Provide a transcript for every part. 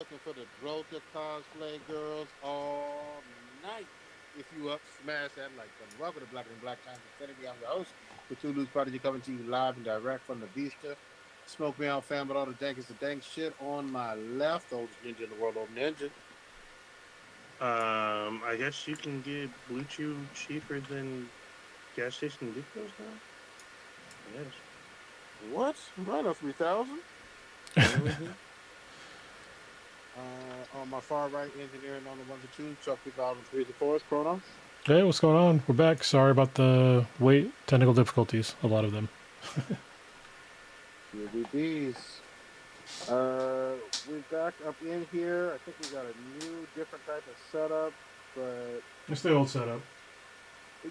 looking for the Drolta cosplay girls all night. If you up, smash that like button. Welcome to Black and Black Times Infinity. I'm your host, Cthulhu's Prodigy, coming to you live and direct from the Vista. Smoke me out, fam, with all the dankest of dank shit on my left. Oldest ninja in the world, old ninja. I guess you can get Blue Chew cheaper than gas station refills now. Yes. What? Right on 3,000. Mm-hmm. On my far right, engineering on the ones and twos, Chuck people out on threes and fours, Chronos. Hey, what's going on? We're back. Sorry about the wait, technical difficulties, a lot of them. QBBs. We're back up in here. I think we got a new, different type of setup, but It's the old setup.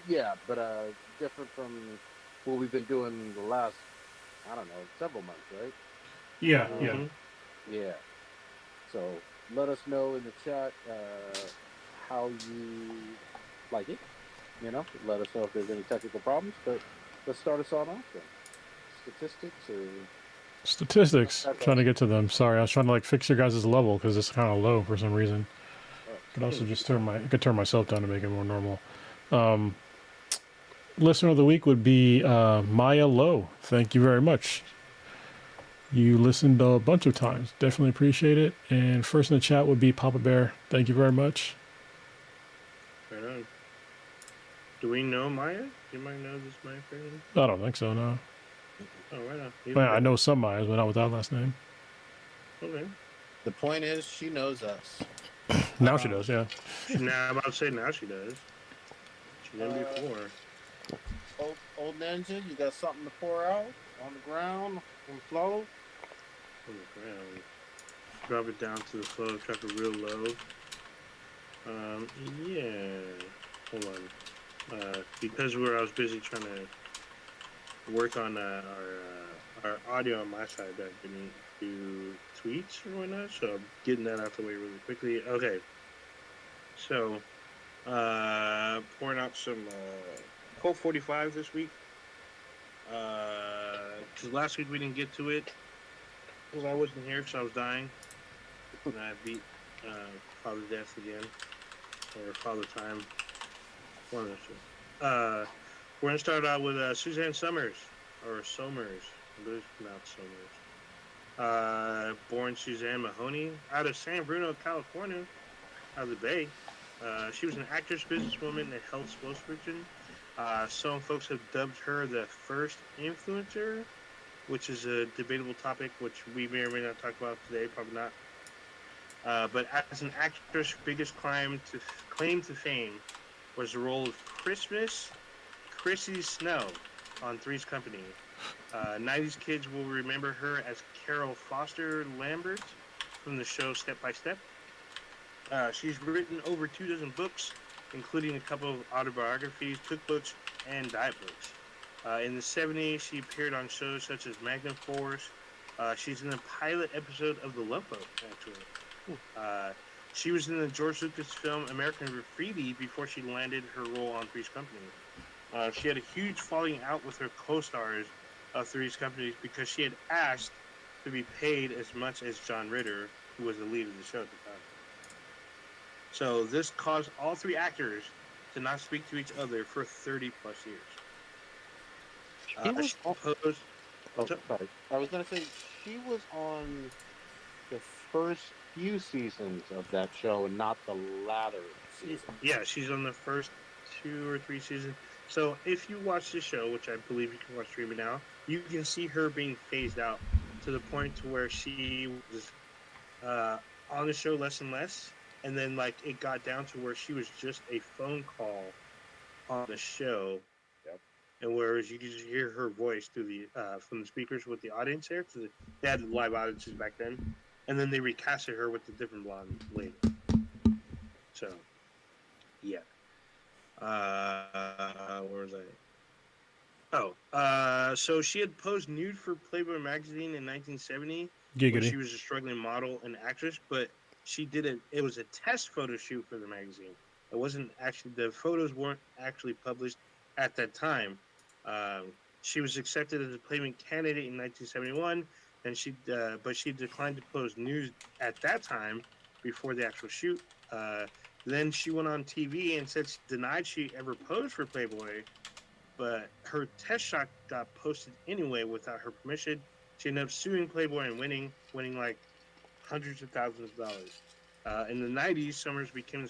yeah, but different from what we've been doing the last, I don't know, several months, right? Yeah, yeah. Um, yeah. So let us know in the chat how you like it. Let us know if there's any technical problems. But let's start us on off then. Statistics or Statistics. that's Trying to us. get to them. Sorry, I was trying to fix your guys' level because it's kind of low for some reason. Oh, I could also just turn myself down to make it more normal. Listener of the week would be Maya Lowe. Thank you very much. You listened a bunch of times. Definitely appreciate it. And first in the chat would be Papa Bear. Thank you very much. Right on. Do we know Maya? You might know this Maya person. I don't think so. No. Oh, right on. Even Well, I better. know some Mayas, but not with that last name. Okay. the point is, she knows us. Now she Um, does. Yeah. Now I'm about to say now she does. She didn't uh, before. old ninja, you got something to pour out on the ground, on the floor? On the ground. Drop it down to the flow. Drop it real low. Yeah. Hold on. Because I was busy trying to work on our audio on my side. I didn't do tweets or whatnot, so I'm getting that out the way really quickly. Okay, so pouring out some Colt 45 this week. Because last week we didn't get to it because I wasn't here because I was dying, and I beat Father Death again or Father Time. One of those two. Uh, we're gonna start out with Suzanne Summers or Somers. I believe it's pronounced Somers. Born Suzanne Mahoney out of San Bruno, California, out of the Bay. She was an actress, businesswoman, and health spokesperson. Some folks have dubbed her the first influencer, which is a debatable topic, which we may or may not talk about today. Probably not. But as an actress, biggest claim to fame was the role of Christmas Chrissy Snow on Three's Company. 90s kids will remember her as Carol Foster Lambert from the show Step by Step. She's written over 2 dozen books, including a couple of autobiographies, cookbooks, and diet books. In the 70s, she appeared on shows such as Magnum Force. She's in a pilot episode of The Love Boat, actually. Uh, she was in the George Lucas film American Graffiti before she landed her role on Three's Company. She had a huge falling out with her co-stars of Three's Company because she had asked to be paid as much as John Ritter, who was the lead of the show at the time. So this caused all three actors to not speak to each other for 30 plus years. She was She on. posed. Oh, What's up? sorry. I was gonna say she was on the first few seasons of that show, and not the latter seasons. Yeah, she's on the first 2 or 3 seasons. So if you watch the show, which I believe you can watch streaming now, you can see her being phased out to the point to where she was uh, on the show less and less, and then like it got down to where she was just a phone call on the show, Yep. and whereas you could just hear her voice through the from the speakers with the audience there, because they had live audiences back then, and then they recasted her with the different blonde lady. So yeah, where was I? Oh, so she had posed nude for Playboy magazine in 1970 when Giggity. she was a struggling model and actress, but she did it. It was a test photo shoot for the magazine. It wasn't actually the photos weren't actually published at that time. She was accepted as a Playboy candidate in 1971. and but she declined to post news at that time before the actual shoot. Then she went on TV and said she denied she ever posed for Playboy, but her test shot got posted anyway without her permission. She ended up suing Playboy and winning like hundreds of thousands of dollars. In the 90s, Summers became the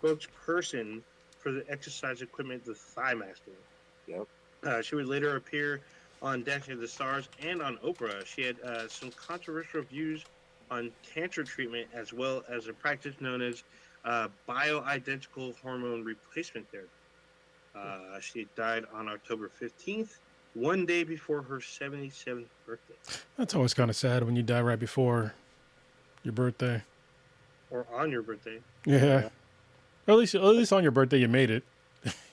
spokesperson for the exercise equipment, the Thigh Master. Yep. She would later appear on Dancing with the Stars and on Oprah. She had some controversial views on cancer treatment as well as a practice known as bioidentical hormone replacement therapy. She died on October 15th, one day before her 77th birthday. That's always kind of sad when you die right before your birthday. Or on your birthday. Yeah. At least on your birthday you made it.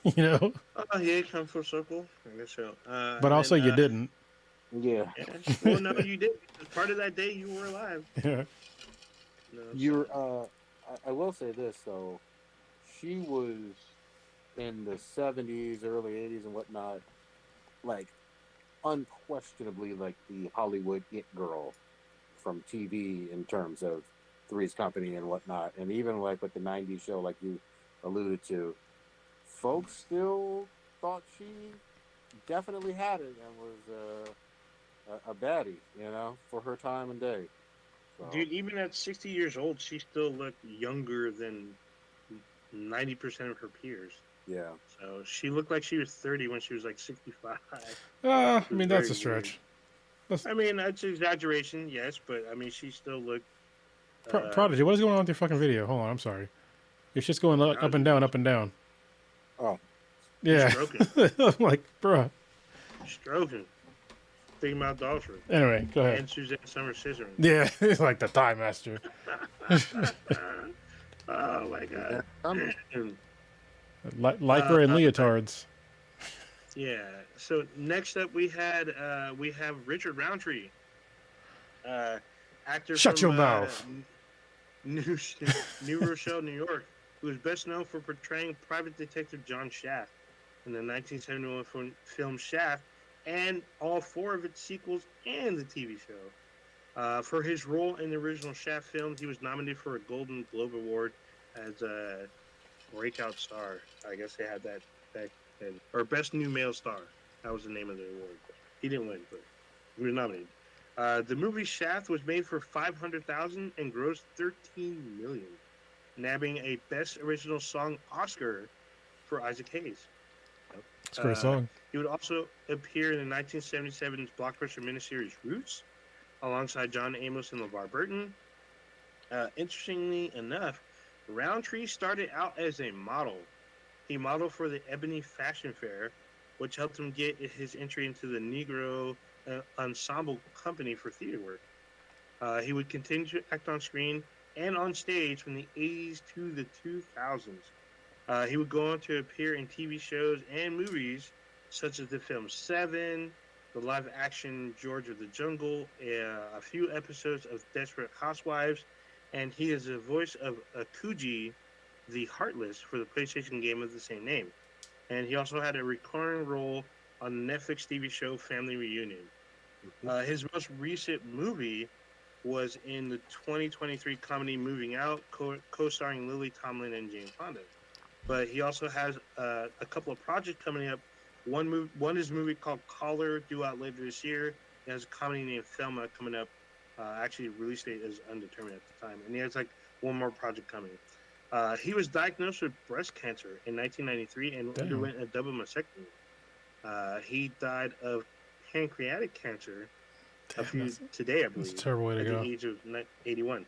You know. Oh, yeah, come full circle. I guess so. But also you didn't. Yeah. Well, no, you did. Part of that day you were alive. Yeah. No, You're. I will say this though, she was in the 70s, early 80s, and whatnot, like unquestionably like the Hollywood it girl from TV in terms of Three's Company and whatnot, and even like with the 90s show, like you alluded to, folks still thought she definitely had it and was a baddie, you know, for her time and day. So, dude, even at 60 years old, she still looked younger than 90% of her peers. yeah. So she looked like she was 30 when she was like 65. I mean, that's a stretch. I mean, that's an exaggeration, yes, but I mean, she still looked. Prodigy, what is going on with your fucking video? Hold on, I'm sorry. It's just going up and down, up and down. Oh. Yeah. I'm like, bruh. Stroking. Thinking about Daltrey. Anyway, go ahead. And Suzanne Summers scissoring. Yeah, it's like the Thigh Master. Oh my god. Lycra and leotards. Yeah. So next up we have Richard Roundtree, actor Shut from your mouth. New Rochelle, New York, who is best known for portraying Private Detective John Shaft in the 1971 film Shaft and all 4 of its sequels and the TV show. For his role in the original Shaft film, he was nominated for a Golden Globe Award as a breakout star. I guess they had that back then. Or Best New Male Star. That was the name of the award. He didn't win, but he was nominated. The movie Shaft was made for $500,000 and grossed $13 million, nabbing a Best Original Song Oscar for Isaac Hayes. It's a great song. He would also appear in the 1977 blockbuster miniseries Roots, alongside John Amos and LeVar Burton. Interestingly enough, Roundtree started out as a model. He modeled for the Ebony Fashion Fair, which helped him get his entry into the Negro Ensemble Company for theater work. He would continue to act on screen and on stage from the 80s to the 2000s. He would go on to appear in TV shows and movies such as the film Seven, the live-action George of the Jungle, a few episodes of Desperate Housewives, and he is the voice of Akuji, the Heartless, for the PlayStation game of the same name. And he also had a recurring role on the Netflix TV show Family Reunion. His most recent movie was in the 2023 comedy Moving Out, co-starring Lily Tomlin and Jane Fonda. But he also has a couple of projects coming up. One is a movie called Caller, due out later this year. He has a comedy named Thelma coming up. Actually, release date is undetermined at the time. And he has like one more project coming. He was diagnosed with breast cancer in 1993 and underwent a double mastectomy. He died of pancreatic cancer today, I believe. That's a terrible way to go. At the age of 81.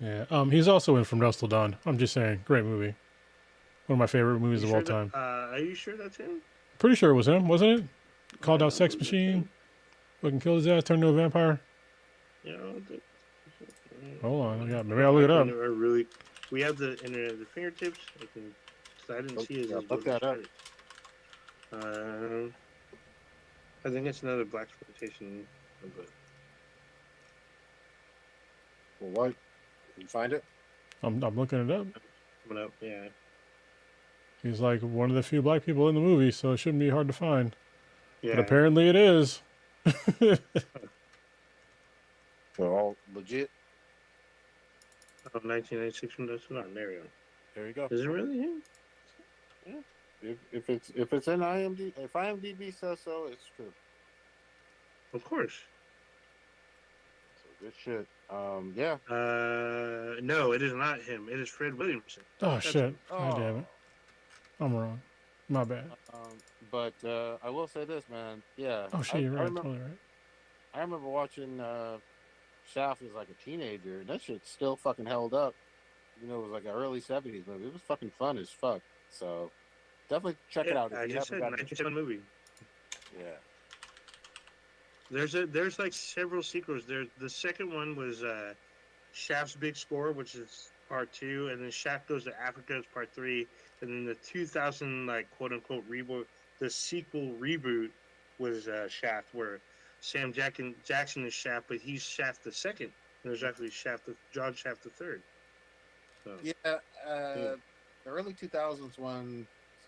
Yeah. He's also in From Dusk Till Dawn. I'm just saying, great movie. One of my favorite movies of all time. Are you sure that's him? Pretty sure it was him, wasn't it? Called out Sex Machine. Fucking killed his ass, turned into a vampire. You know, hold on, maybe I'll look it up. We have the internet at the fingertips. I didn't see his. Look that up. I think it's another black exploitation. Well, what? Can you find it? I'm looking it up. Coming up, yeah. He's like one of the few black people in the movie, so it shouldn't be hard to find. Yeah. But apparently it is. So all legit. 1996 from that's not Mario. There you go. Is it Okay. really him? Yeah. If it's in IMDb, if IMDb says so, it's true. Of course. So good shit. Yeah. No, it is not him. It is Fred Williamson. Oh That's shit! him. God damn it! Oh. I'm wrong. My bad. But I will say this, man. Yeah, Oh shit! I, You're I right. remember Totally right. I remember watching Shaft as like a teenager, and that shit still fucking held up. It was like an early '70s movie. It was fucking fun as fuck. So definitely check it Yeah, out if I you just haven't said gotten. 1971 movie. Yeah. There's like several sequels. The second one was Shaft's Big Score, which is part 2, and then Shaft Goes to Africa is part 3, and then the 2000 like quote unquote reboot, the sequel reboot was Shaft, where Jackson is Shaft, but he's Shaft the second. And there's actually John Shaft the third. So Yeah. yeah. The early 2000s one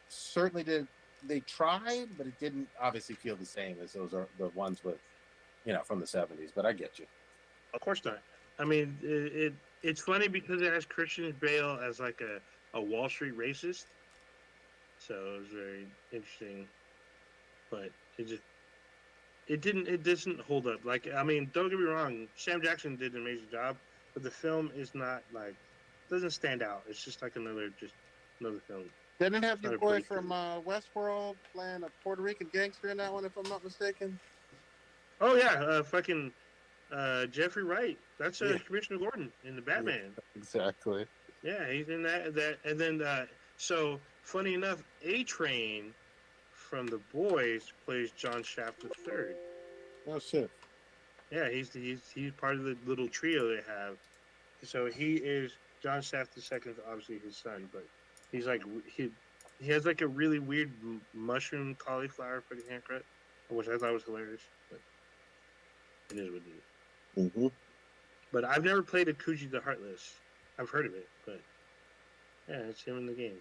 certainly did. They tried, but it didn't obviously feel the same as those are the ones with, from the '70s. But I get you. Of course not. I mean, it's funny because it has Christian Bale as like a Wall Street racist, so it was very interesting. But it doesn't hold up. Like, I mean, don't get me wrong, Sam Jackson did an amazing job, but the film is not like doesn't stand out. It's just like another film. Didn't it have It's your not a boy from breakthrough. Westworld playing a Puerto Rican gangster in that one, if I'm not mistaken? Oh yeah, fucking Jeffrey Wright. That's Yeah. Commissioner Gordon in the Yeah, Batman. exactly. Yeah, he's in that, and then so funny enough, A Train from The Boys plays John Shaft the third. Oh shit. Yeah, he's part of the little trio they have. So he is John Shaft the second, obviously his son, but he's like he has like a really weird mushroom cauliflower fucking haircut, which I thought was hilarious. But it is what it is. Mm-hmm. But I've never played a Kuji the Heartless. I've heard of it, but yeah, it's him in the game.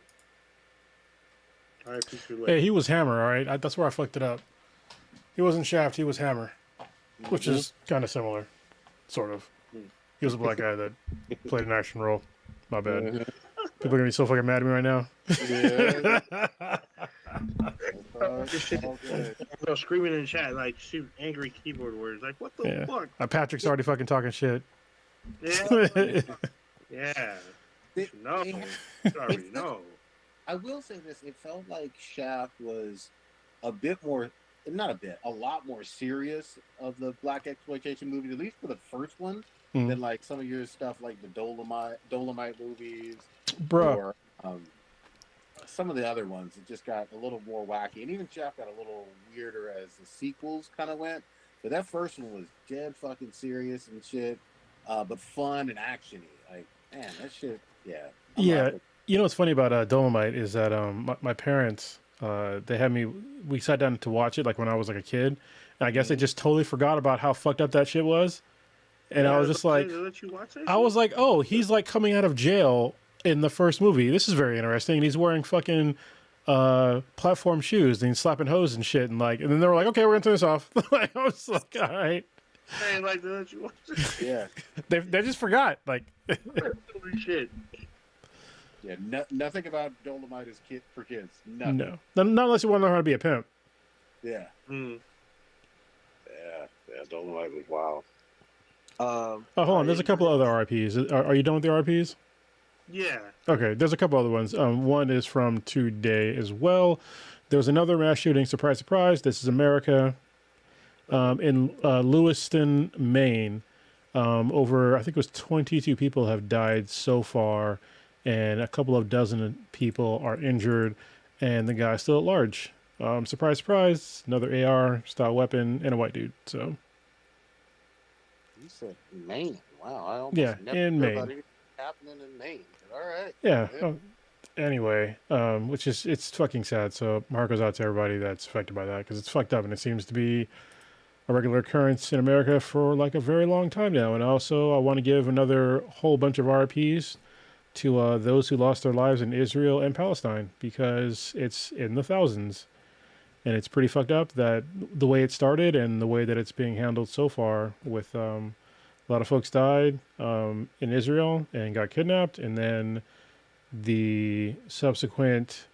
Hey, he was Hammer. All right, that's where I fucked it up. He wasn't Shaft. He was Hammer, which is kind of similar, sort of. He was a black guy that played an action role. My bad. Mm-hmm. People are gonna be so fucking mad at me right now. Yeah. I'm screaming in chat like shoot angry keyboard words like what the fuck? Patrick's already fucking talking shit. Yeah. Yeah. No. Sorry, no. I will say this: it felt like Shaft was a bit more, not a bit, a lot more serious of the black exploitation movies, at least for the first one, than like some of your stuff like the Dolomite movies, Bruh. or some of the other ones. It just got a little more wacky, and even Shaft got a little weirder as the sequels kind of went. But that first one was dead fucking serious and shit, but fun and actiony. Like, man, that shit, yeah. Yeah. You know what's funny about Dolomite is that my parents, they had me, we sat down to watch it like when I was like a kid. And I guess they just totally forgot about how fucked up that shit was. And I was just like, I was like, oh, he's like coming out of jail in the first movie. This is very interesting. And he's wearing fucking platform shoes and he's slapping hose and shit. And then they were like, okay, we're going to turn this off. I was like, all right. I ain't like to let you watch it. Yeah. They just forgot. Like, holy shit. Yeah, nothing about Dolomite is for kids. Nothing. No. Not unless you want to learn how to be a pimp. Yeah. Mm. Yeah, Dolomite was wild. Oh, hold on. There's a couple other RIPs. Are you done with the RIPs? Yeah. Okay, there's a couple other ones. One is from today as well. There was another mass shooting. Surprise, surprise. This is America. In Lewiston, Maine. Over, I think it was 22 people have died so far, and a couple of dozen people are injured, and the guy's still at large. Surprise, surprise. Another AR style weapon and a white dude. So. You said Maine. Wow, I almost never in heard Maine. about anything happening in Maine. All right. Yeah. Anyway, which is, it's fucking sad. So my heart goes out to everybody that's affected by that because it's fucked up and it seems to be a regular occurrence in America for like a very long time now. And also, I want to give another whole bunch of RIPs to those who lost their lives in Israel and Palestine because it's in the thousands. And it's pretty fucked up that the way it started and the way that it's being handled so far with A lot of folks died in Israel and got kidnapped, and then the subsequent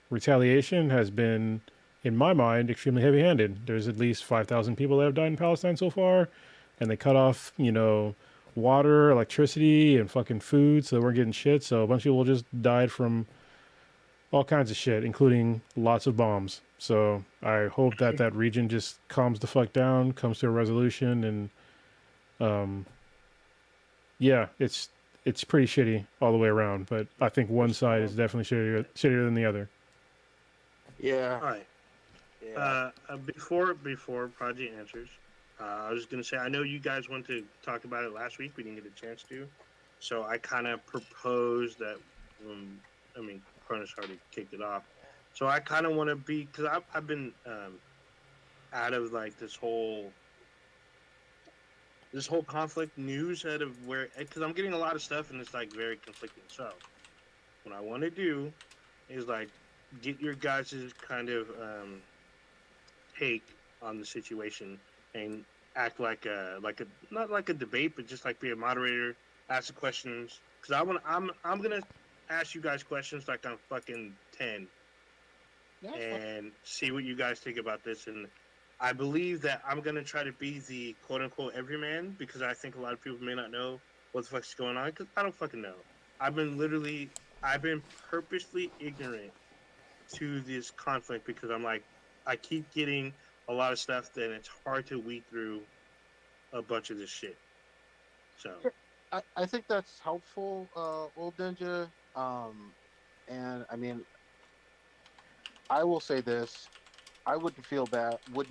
retaliation has been, in my mind, extremely heavy-handed. There's at least 5,000 people that have died in Palestine so far, and they cut off, water, electricity, and fucking food, so they weren't getting shit. So a bunch of people just died from all kinds of shit, including lots of bombs. So I hope that that region just calms the fuck down, comes to a resolution, and um, yeah, it's pretty shitty all the way around. But I think one side is definitely shittier than the other. Yeah. All right. Yeah. Before Project answers, I was gonna say I know you guys wanted to talk about it last week. We didn't get a chance to, so I kind of proposed that. I mean, Cronus already kicked it off, so I kind of want to be because I've been out of like this whole conflict news out of where because I'm getting a lot of stuff and it's like very conflicting. So what I want to do is like get your guys' kind of take on the situation and act like a not like a debate, but just like be a moderator, ask the questions. Because I'm gonna ask you guys questions like I'm fucking 10 and see what you guys think about this. And I believe that I'm gonna try to be the quote unquote everyman because I think a lot of people may not know what the fuck's going on because I don't fucking know. I've been purposely ignorant to this conflict because I'm like I keep getting a lot of stuff that it's hard to weed through a bunch of this shit. So I think that's helpful, old ninja. And I mean, I will say this: I would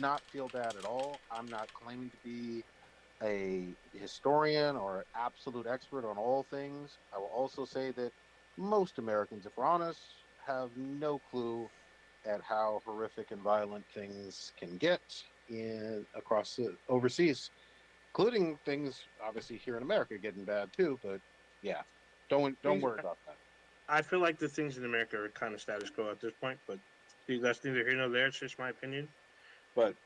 not feel bad at all. I'm not claiming to be a historian or absolute expert on all things. I will also say that most Americans, if we're honest, have no clue at how horrific and violent things can get in across overseas, including things obviously here in America getting bad too. But yeah, don't worry about that. I feel like the things in America are kind of status quo at this point, but that's neither here nor there. It's just my opinion. But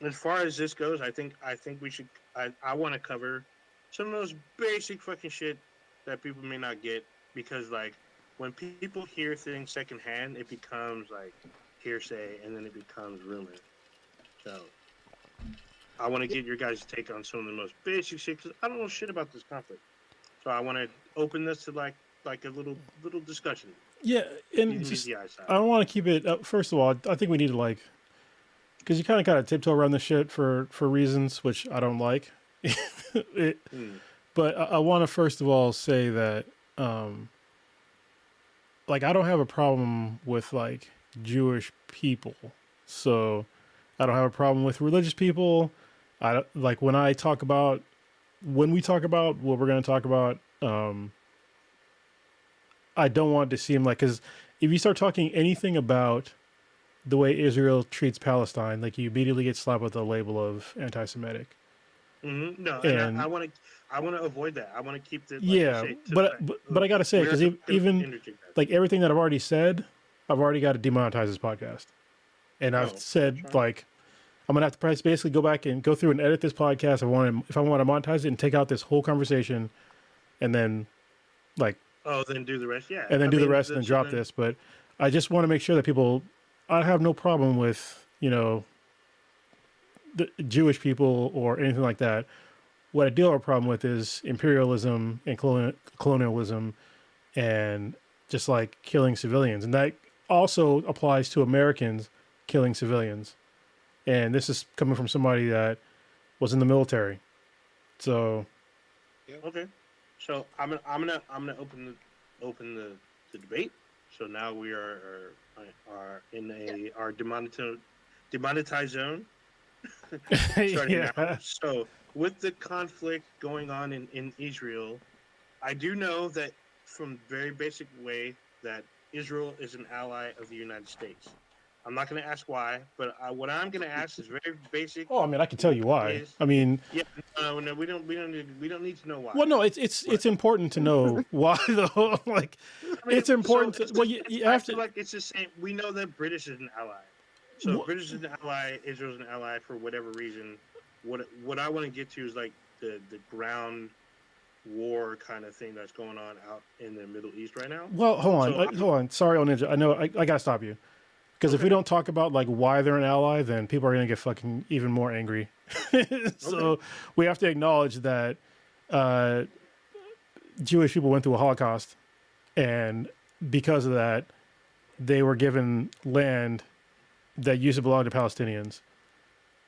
as far as this goes, I think we should. I want to cover some of those basic fucking shit that people may not get because like when people hear things secondhand, it becomes like hearsay and then it becomes rumor. So I want to get your guys' take on some of the most basic shit because I don't know shit about this conflict. So I want to open this to like a little discussion. Yeah, and just I don't want to keep it. First of all, I think we need to like because you kind of tiptoe around the shit for reasons which I don't like. But I want to first of all say that like I don't have a problem with like Jewish people, so I don't have a problem with religious people. I don't, like when we talk about what we're going to talk about. I don't want it to seem like because if you start talking anything about the way Israel treats Palestine, like you immediately get slapped with the label of anti-Semitic. Mm-hmm. No, and I want to avoid that. I want to keep the but I gotta say because even like everything that I've already said, I've already got to demonetize this podcast, and I've said like I'm gonna have to basically go back and go through and edit this podcast. If I want to monetize it and take out this whole conversation, and then like then do the rest, and then the rest and then drop this. But I just want to make sure that people. I have no problem with the Jewish people or anything like that. What I do have a problem with is imperialism and colonialism and just like killing civilians. And that also applies to Americans killing civilians. And this is coming from somebody that was in the military. So okay. So I'm gonna open the debate. So now we are in our demonetized zone. Starting now. So with the conflict going on in Israel, I do know that from very basic way that Israel is an ally of the United States. I'm not going to ask why, but what I'm going to ask is very basic. Oh, I mean, I can tell you why. No, we don't need to know why. Well, no, it's important to know why though. Like, I mean, it's important. You have to. Like it's the same. We know that British is an ally. So British is an ally. Israel's an ally for whatever reason. What I want to get to is like the ground war kind of thing that's going on out in the Middle East right now. Well, So hold on. Sorry, El Ninja. I know I gotta stop you because if we okay, don't talk about like why they're an ally, then people are gonna get fucking even more angry. okay, So we have to acknowledge that uh, Jewish people went through a Holocaust, and because of that, they were given land that used to belong to Palestinians,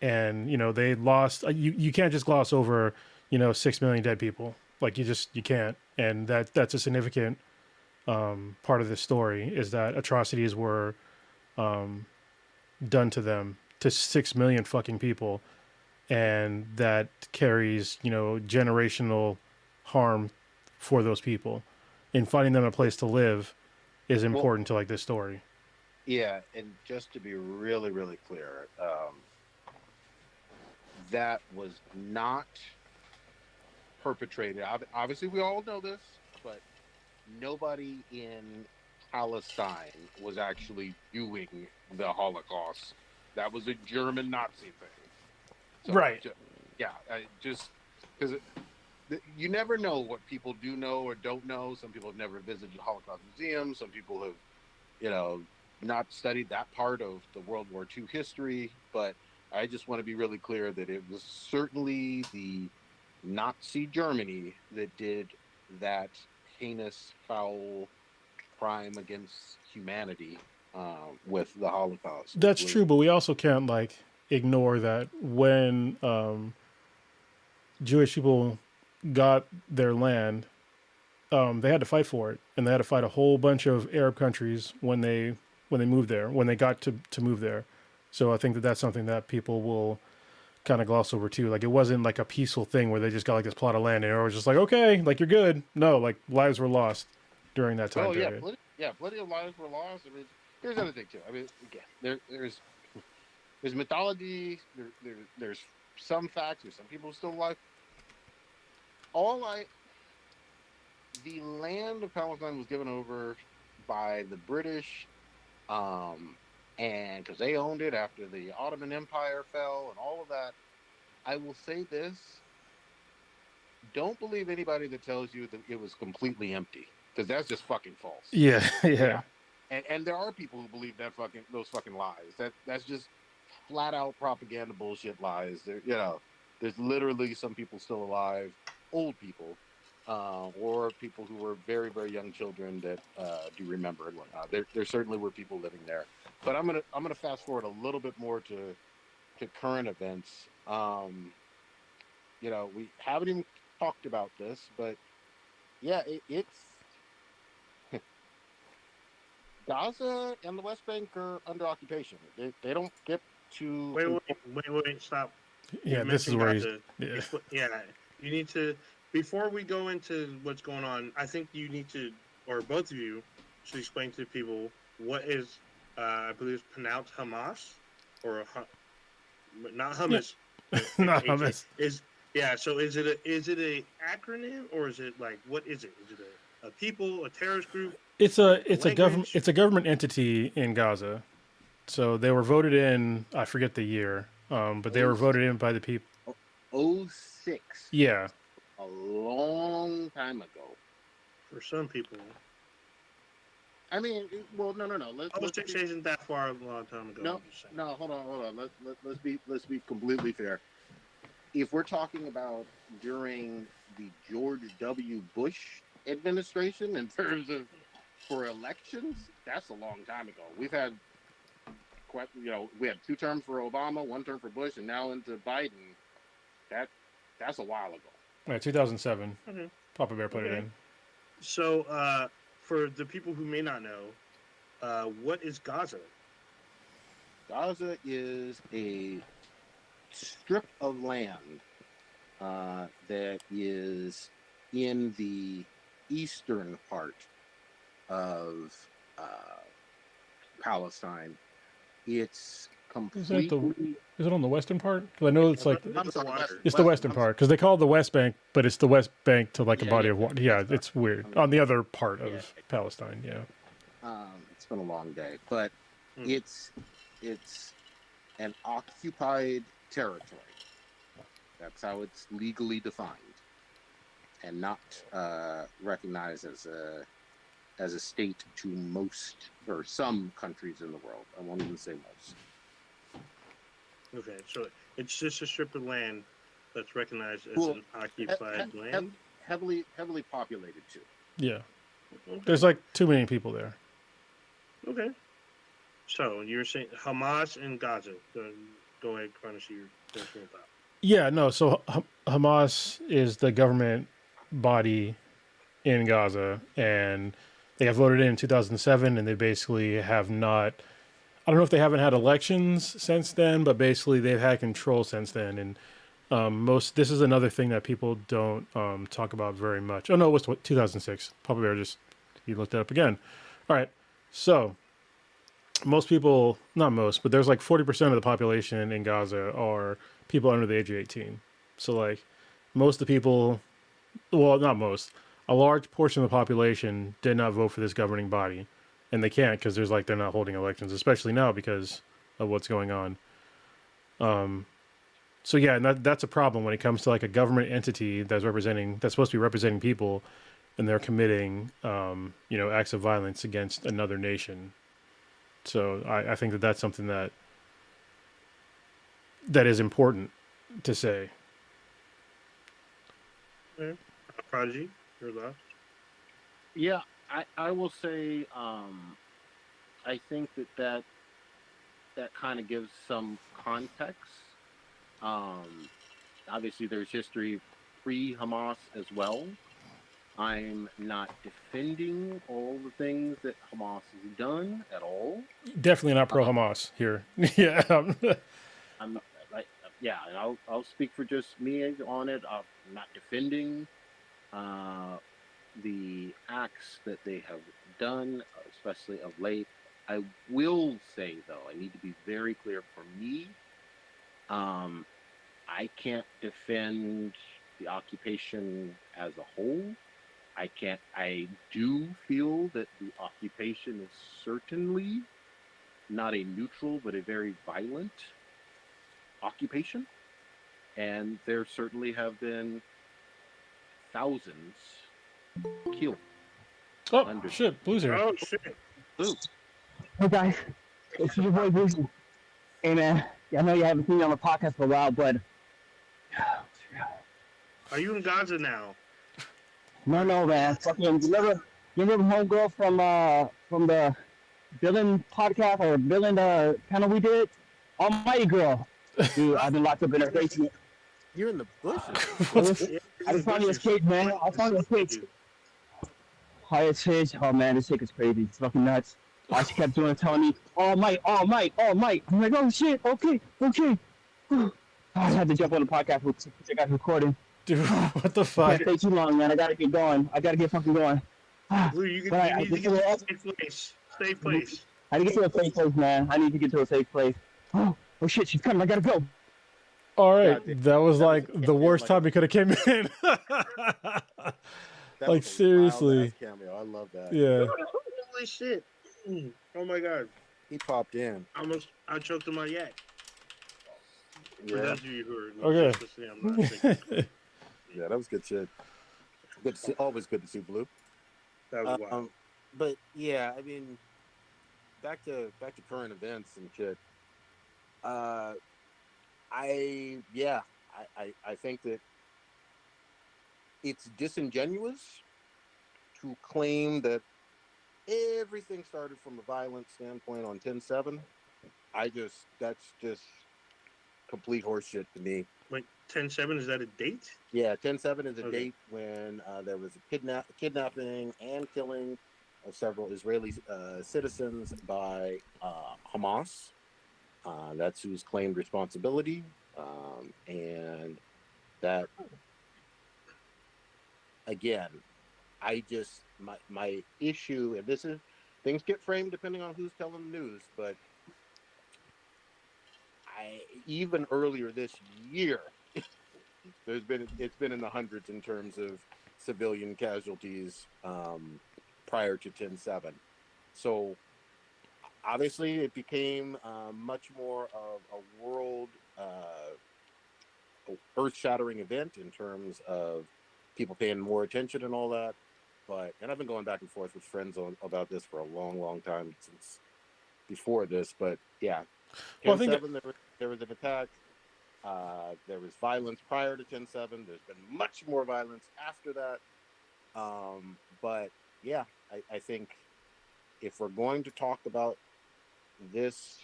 and they lost. You can't just gloss over 6 million dead people. Like you can't, and that's a significant part of this story is that atrocities were done to them, to 6 million fucking people, and that carries generational harm for those people, and finding them a place to live is Well, important to like this story. yeah, and just to be really, really clear, that was not perpetrated. Obviously, we all know this, but nobody in Palestine was actually doing the Holocaust. That was a German Nazi thing. So, Right. yeah, just because you never know what people do know or don't know. Some people have never visited Holocaust museums. Some people have, you know, not studied that part of the World War II history. But I just want to be really clear that it was certainly the Nazi Germany that did that heinous, foul crime against humanity with the Holocaust. It That's was, true, but we also can't like ignore that when Jewish people got their land, they had to fight for it, and they had to fight a whole bunch of Arab countries when they moved there, when they got to move there. So I think that that's something that people will kind of gloss over too. Like it wasn't like a peaceful thing where they just got like this plot of land and it was just like okay, like you're good. No, like lives were lost during that time oh yeah, period. plenty of lives were lost. I mean, here's the other thing too. I mean, again, there's mythology. There's some facts. There's some people still alive. All I the land of Palestine was given over by the British, um, and because they owned it after the Ottoman Empire fell and all of that. I will say this: don't believe anybody that tells you that it was completely empty, because that's just fucking false. Yeah, Yeah, yeah. and there are people who believe that those fucking lies. That's just flat out propaganda bullshit lies. There's literally some people still alive, old people, or people who were very very young children that do remember and whatnot. There certainly were people living there. But I'm gonna fast forward a little bit more to current events. We haven't even talked about this, but yeah, it's Gaza and the West Bank are under occupation. They don't get to wait, wait, control. wait, stop. You Yeah, this is mentioned where he's. Gaza. Yeah. Yeah, you need to before we go into what's going on. I think you need to, or both of you, should explain to people what is, I believe it's pronounced Hamas or not Yeah. hummus, but Not HA hummus. is yeah. So is it a acronym or is it like what is it? Is it a people, a terrorist group, It's a a government language? it's a government entity in Gaza. So they were voted in. I forget the year, but they Oh, were voted in by the people. oh six, Yeah, a long time ago. For some people, I mean, well, no. Let's 06 be isn't that far a long time ago. no, I'm just saying. no. Hold on. Let's be completely fair. If we're talking about during the George W. Bush administration in terms of for elections, that's a long time ago. We've had quite, we had 2 terms for Obama, 1 term for Bush, and now into Biden. That that's a while ago. right, 2007. Okay. Papa Bear put it Okay. in. So, for the people who may not know, what is Gaza? Gaza is a strip of land that is in the eastern part of uh, Palestine. It's Is that the? completely. Is it on the western part? Because I know it's like I'm sorry, Western. it's the western I'm part. Because they call it the West Bank, but it's the West Bank to like a Yeah, body yeah, of yeah. water. I'm Yeah, sorry. it's weird. I'm, On the other part yeah, of Palestine. Yeah. it's been a long day, but Hmm. it's an occupied territory. That's how it's legally defined, and not recognized as a state to most or some countries in the world. I won't even say most. Okay, so it's just a strip of land that's recognized as Well, an occupied land. heavily populated too. Yeah. Okay. There's like too many people there. Okay. So you're saying Hamas and Gaza. Go ahead, Chronish, your thought. Yeah, no. So Hamas is the government body in Gaza, and they got voted in 2007, and they basically have not. I don't know if they haven't had elections since then, but basically they've had control since then. And most this is another thing that people don't talk about very much. Oh no, it was 2006. Probably better just you looked it up again. All right, so most people, not most, but there's like 40% of the population in Gaza are people under the age of 18. So like most of the people, well, not most, a large portion of the population did not vote for this governing body, and they can't because there's like they're not holding elections, especially now because of what's going on. So yeah, and that's a problem when it comes to like a government entity that's supposed to be representing people, and they're committing acts of violence against another nation. So I think that's something that is important to say. Okay. Prodigy, your thoughts? Yeah, I will say I think that kind of gives some context. Um, Obviously, there's history pre-Hamas as well. I'm not defending all the things that Hamas has done at all. Definitely not pro Uh, Hamas here. Yeah. I'm not, yeah, and I'll speak for just me on it. I'm not defending uh, the acts that they have done, especially of late. I will say though, I need to be very clear for me. Um, I can't defend the occupation as a whole. I can't. I do feel that the occupation is certainly not a neutral, but a very violent occupation, and there certainly have been thousands killed, Oh hundreds. shit, Blue's here. Oh shit! Ooh, Hey guys, it's your boy Boozy. Hey man, I know you haven't seen me on the podcast for a while, but Are you in Gaza now? no man, fucking you remember homegirl from the Villain podcast or Villain panel we did? Almighty girl, dude, I've been locked up in her basement. you're in the bushes. I just, Yeah, I just finally escaped, man. I finally escaped. Higher change. Oh man, this chick is crazy. It's fucking nuts. All she kept doing, telling me, "Oh Mike, oh Mike, oh Mike." I'm like, "Oh shit, okay." I had to jump on the podcast to check out the recording. Dude, what the I fuck? can't stay too long, man. I gotta get going. I gotta get fucking going. Blue, you But need to get to a safe place. Safe place. I need to get to a safe place, man. I need to get to a safe place. Oh shit, she's coming. I gotta go. All right, God damn, that was that like was a the worst like time he could have came in. that Like was a seriously, wild-ass cameo. I love that. yeah. Holy shit! Oh my god! He popped in. I choked on my yak. For Yeah, those of you who are Okay. just listening, I'm not thinking. yeah, that was good shit. Good to see. Always good to see Blue. That was wild. But yeah, I mean, back to current events and shit. I think that it's disingenuous to claim that everything started from a violent standpoint on 10/7. That's just complete horseshit to me. Wait, 10/7, is that a date? Yeah, 10/7 is a Okay. date when there was a kidnapping and killing of several Israeli citizens by Hamas. That's who's claimed responsibility, and that again, my issue, and this is things get framed depending on who's telling the news, but even earlier this year, it's been in the hundreds in terms of civilian casualties prior to 10/7. So obviously it became much more of a earth-shattering event in terms of people paying more attention and all that. But and I've been going back and forth with friends about this for a long, long time since before this. But yeah, Well, I 10/7 there was an attack. There was violence prior to 10/7. There's been much more violence after that. But yeah, I think if we're going to talk about this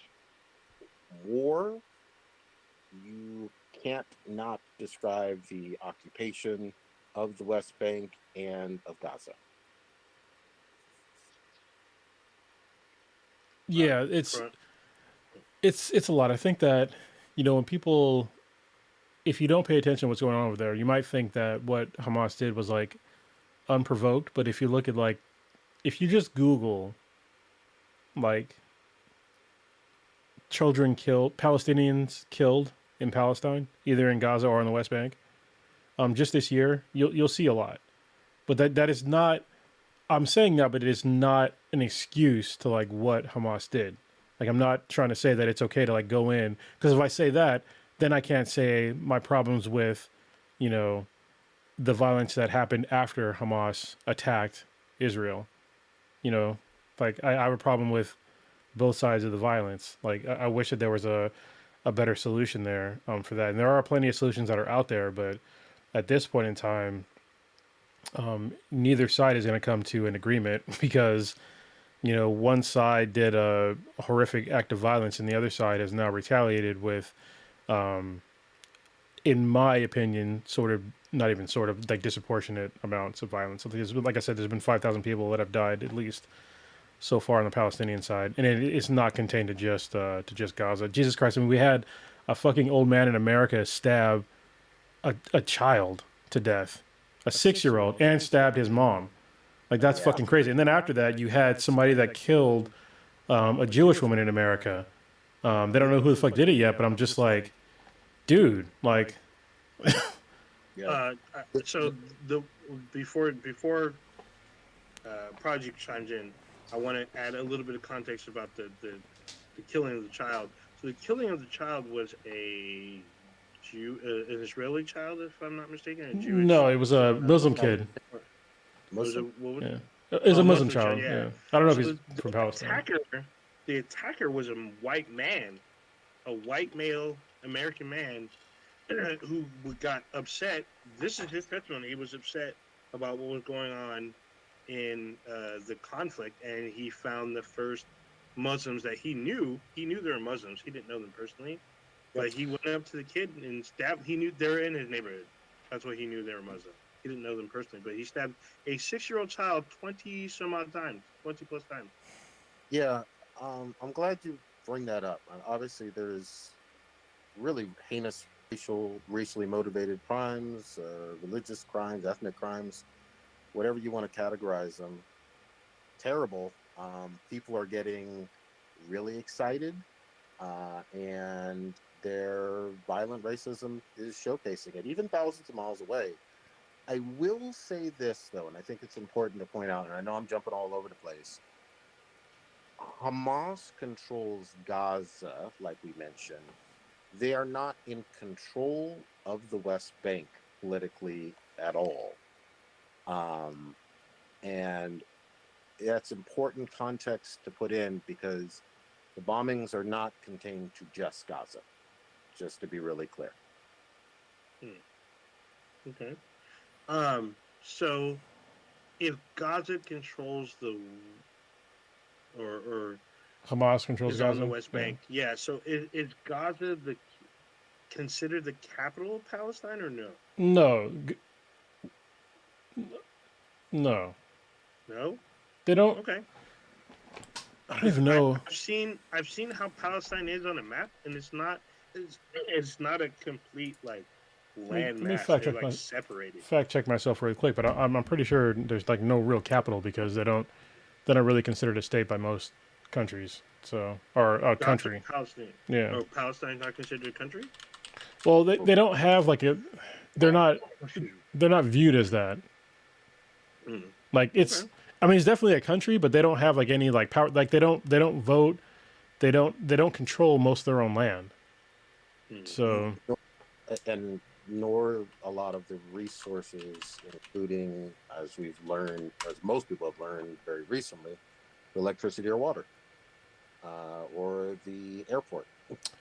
war, you can't not describe the occupation of the West Bank and of Gaza. yeah, it's a lot. I think that when people, if you don't pay attention to what's going on over there, you might think that what Hamas did was like unprovoked. But if you look at like, if you just Google like children killed, Palestinians killed in Palestine, either in Gaza or on the West Bank, just this year, you'll see a lot. But that is not. I'm saying that, but it is not an excuse to like what Hamas did. Like I'm not trying to say that it's okay to like go in, because if I say that, then I can't say my problems with, you know, the violence that happened after Hamas attacked Israel. You know, like I have a problem with both sides of the violence. Like I wish that there was a better solution there for that. And there are plenty of solutions that are out there, but at this point in time, neither side is going to come to an agreement because one side did a horrific act of violence and the other side has now retaliated with, in my opinion, sort of not even sort of like disproportionate amounts of violence. So like I said, there's been 5,000 people that have died at least so far on the Palestinian side, and it's not contained to just Gaza. Jesus Christ! I mean, we had a fucking old man in America stab a child to death, a 6-year-old, and stabbed his mom. Like that's fucking crazy. And then after that, you had somebody that killed a Jewish woman in America. They don't know who the fuck did it yet, but I'm just like, dude, like. So before Project chimes in, I want to add a little bit of context about the killing of the child. So the killing of the child was an Israeli child, if I'm not mistaken. A Jewish, no, it was a Muslim kid. Muslim? Yeah, it was a Muslim child. Yeah, I don't know if he's from Palestine. The attacker was a white man, a white male American man who got upset. This is his testimony. He was upset about what was going on in the conflict, and he found the first Muslims that he knew. He knew they were Muslims. He didn't know them personally, but he went up to the kid and stabbed. He knew they were in his neighborhood. That's why he knew they were Muslim. He didn't know them personally, but he stabbed a 6-year-old child 20 some odd times, 20 plus times. Yeah, I'm glad you bring that up. Obviously, there's really heinous racially motivated crimes, religious crimes, ethnic crimes, whatever you want to categorize them. Terrible. People are getting really excited, and their violent racism is showcasing it, even thousands of miles away. I will say this, though, and I think it's important to point out, and I know I'm jumping all over the place. Hamas controls Gaza, like we mentioned. They are not in control of the West Bank politically at all. And that's important context to put in because the bombings are not contained to just Gaza, just to be really clear. Okay. So if Gaza controls or Hamas controls Gaza on the West Bank, so is Gaza considered the capital of Palestine or no? No. No? They don't. Okay. I don't even know. I've seen how Palestine is on a map, and it's not a complete like land mass. They're separated. Fact check myself really quick, but I'm pretty sure there's like no real capital because they're not really considered a state by most countries. So or a country. Palestine. Yeah. Oh, Palestine's not considered a country? Well, they don't have like a. They're not viewed as that. Like it's. Okay. I mean, it's definitely a country, but they don't have like any like power. Like they don't vote. They don't control most of their own land. So. And nor a lot of the resources, including, as we've learned, as most people have learned very recently, the electricity or water, or the airport.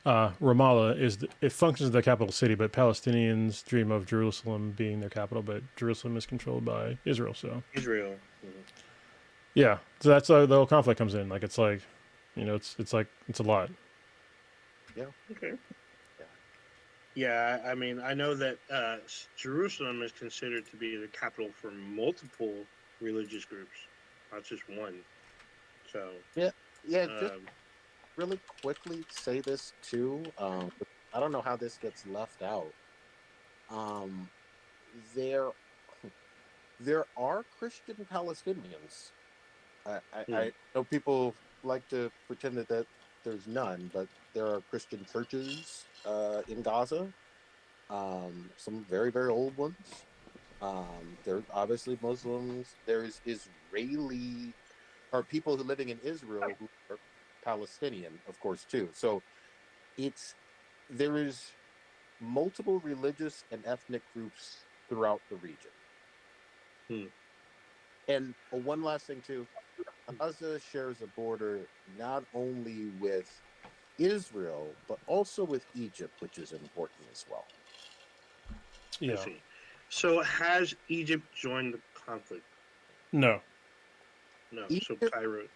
Ramallah it functions as the capital city, but Palestinians dream of Jerusalem being their capital, but Jerusalem is controlled by Israel. So Israel. Mhm. yeah, so that's the whole conflict comes in. Like it's like, it's like it's a lot. Yeah, Okay. yeah, Yeah, I mean, I know that Jerusalem is considered to be the capital for multiple religious groups, not just one. So, yeah, yeah. Just um, really quickly say this too. I don't know how this gets left out. Um, there, there are Christian Palestinians. hmm, I know people like to pretend that there's none, but there are Christian churches in Gaza. Some very very old ones. There's obviously Muslims. There's Israeli or people who living in Israel who are Palestinian, of course, too. So it's there is multiple religious and ethnic groups throughout the region. hmm. And one last thing too, Gaza shares a border not only with Israel but also with Egypt, which is important as well. I Yeah. see. So, has Egypt joined the conflict? No. No. So, Egypt, Cairo.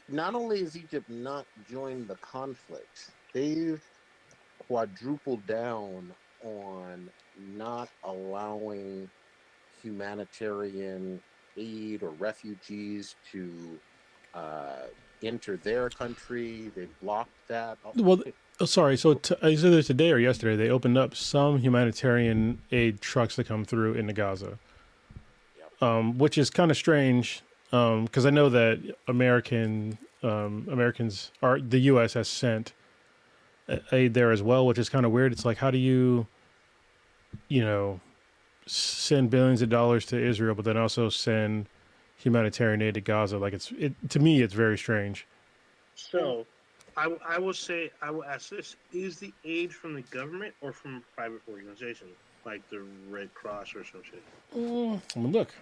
not only has Egypt not joined the conflict, they've quadrupled down on not allowing humanitarian aid or refugees to uh, enter their country. They blocked that. Well, oh, sorry. So either today or yesterday, they opened up some humanitarian aid trucks to come through into Gaza, Yep. which is kind of strange because I know that Americans are the U.S. has sent aid there as well, which is kind of weird. It's like, how do you know send billions of dollars to Israel, but then also send humanitarian aid to Gaza? Like to me, it's very strange. Well, So, I will say, I will ask this: is the aid from the government or from a private organization, like the Red Cross or some shit? I mean, look.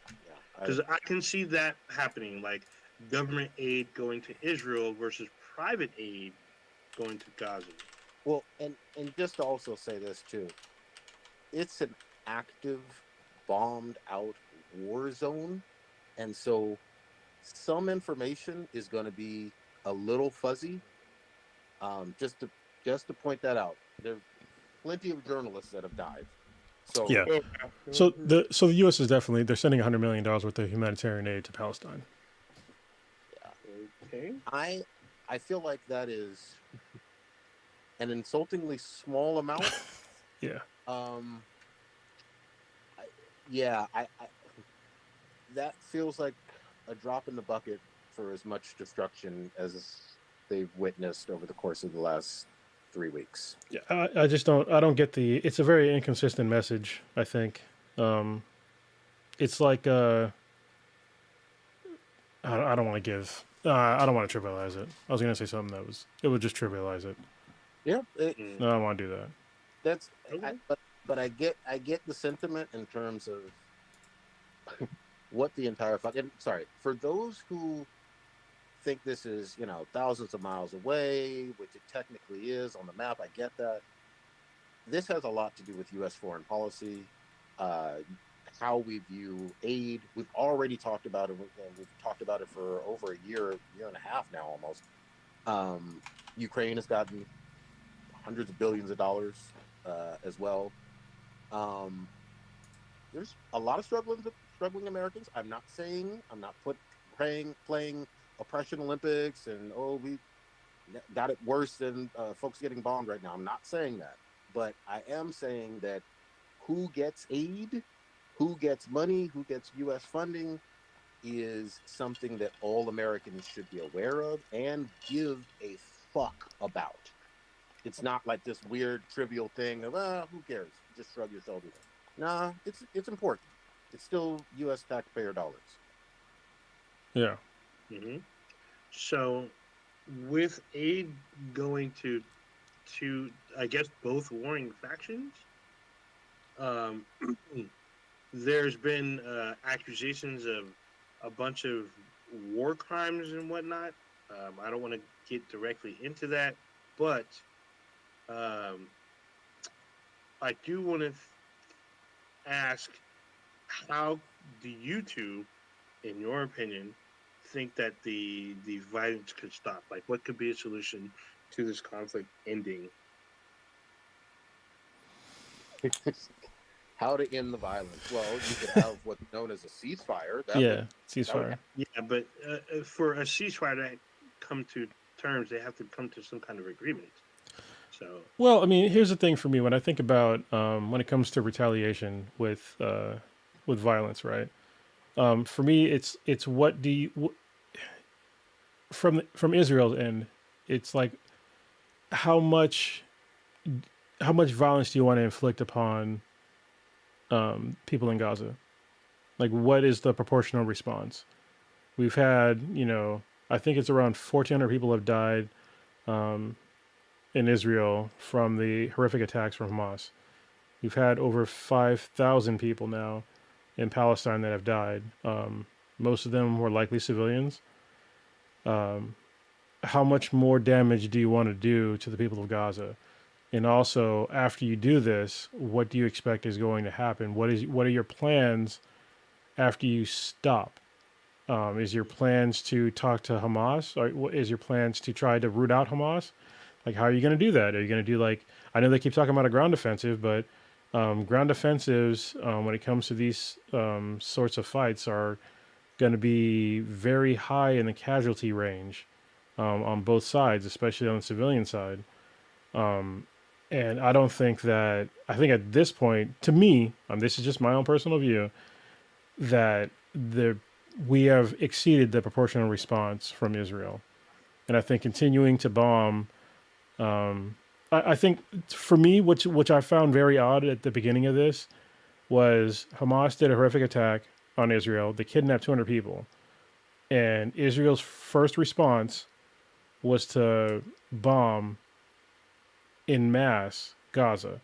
yeah. Because I can see that happening, like government aid going to Israel versus private aid going to Gaza. Well, and just to also say this too, it's an active, bombed out war zone, and so some information is going to be a little fuzzy. Just to point that out, there's plenty of journalists that have died. So Yeah. Oh, So the U.S. is definitely they're sending $100 million worth of humanitarian aid to Palestine. yeah, okay. I feel like that is an insultingly small amount. Yeah. Um, I, yeah, that feels like a drop in the bucket for as much destruction as they've witnessed over the course of the last 3 weeks. Yeah. I just don't get the. It's a very inconsistent message. I think. It's like I don't want to give. I don't want to trivialize it. I was gonna say something it would just trivialize it. Yeah, Mm, No, I don't want to do that. that's okay. but I get the sentiment in terms of what the entire fuck. And sorry for those who think this is thousands of miles away, which it technically is on the map. I get that. This has a lot to do with U.S. foreign policy, uh, how we view aid. We've already talked about it. We've talked about it for over a year and a half now, almost. Ukraine has gotten hundreds of billions of dollars as well. Um, there's a lot of struggling Americans. I'm not playing oppression Olympics and we got it worse than folks getting bombed right now. I'm not saying that, but I am saying that who gets aid, who gets money, who gets U.S. funding is something that all Americans should be aware of and give a fuck about. It's not like this weird trivial thing of who cares? Just shrug your shoulders. Nah, it's important. It's still U.S. taxpayer dollars. Yeah. hmm So, with aid going to I guess both warring factions, Um, there's been accusations of a bunch of war crimes and whatnot. I don't want to get directly into that, but um, I do want to ask, how do you two, in your opinion, think that the violence could stop? Like, what could be a solution to this conflict ending? How to end the violence? Well, you could have what's known as a ceasefire. Yeah, That would ceasefire. Yeah, but for a ceasefire to come to terms, they have to come to some kind of agreement. So, Well, I mean, here's the thing for me when I think about when it comes to retaliation with violence, right? For me, it's what do you from Israel's end, it's like how much how much violence do you want to inflict upon people in Gaza? Like, what is the proportional response? We've had, I think it's around 1,400 people have died in Israel from the horrific attacks from Hamas. We've had over 5,000 people now in Palestine that have died. Most of them were likely civilians. How much more damage do you want to do to the people of Gaza? And also, after you do this, what do you expect is going to happen? What are your plans after you stop? Is your plans to talk to Hamas? Or is your plans to try to root out Hamas? Like, how are you going to do that? Are you going to do like, I know they keep talking about a ground offensive, but ground offensives, when it comes to these sorts of fights, are going to be very high in the casualty range on both sides, especially on the civilian side. And I don't think that, I think at this point, to me, this is just my own personal view, that we have exceeded the proportional response from Israel. And I think continuing to bomb, I think for me, which I found very odd at the beginning of this, was Hamas did a horrific attack on Israel. They kidnapped 200 people. And Israel's first response was to bomb in mass Gaza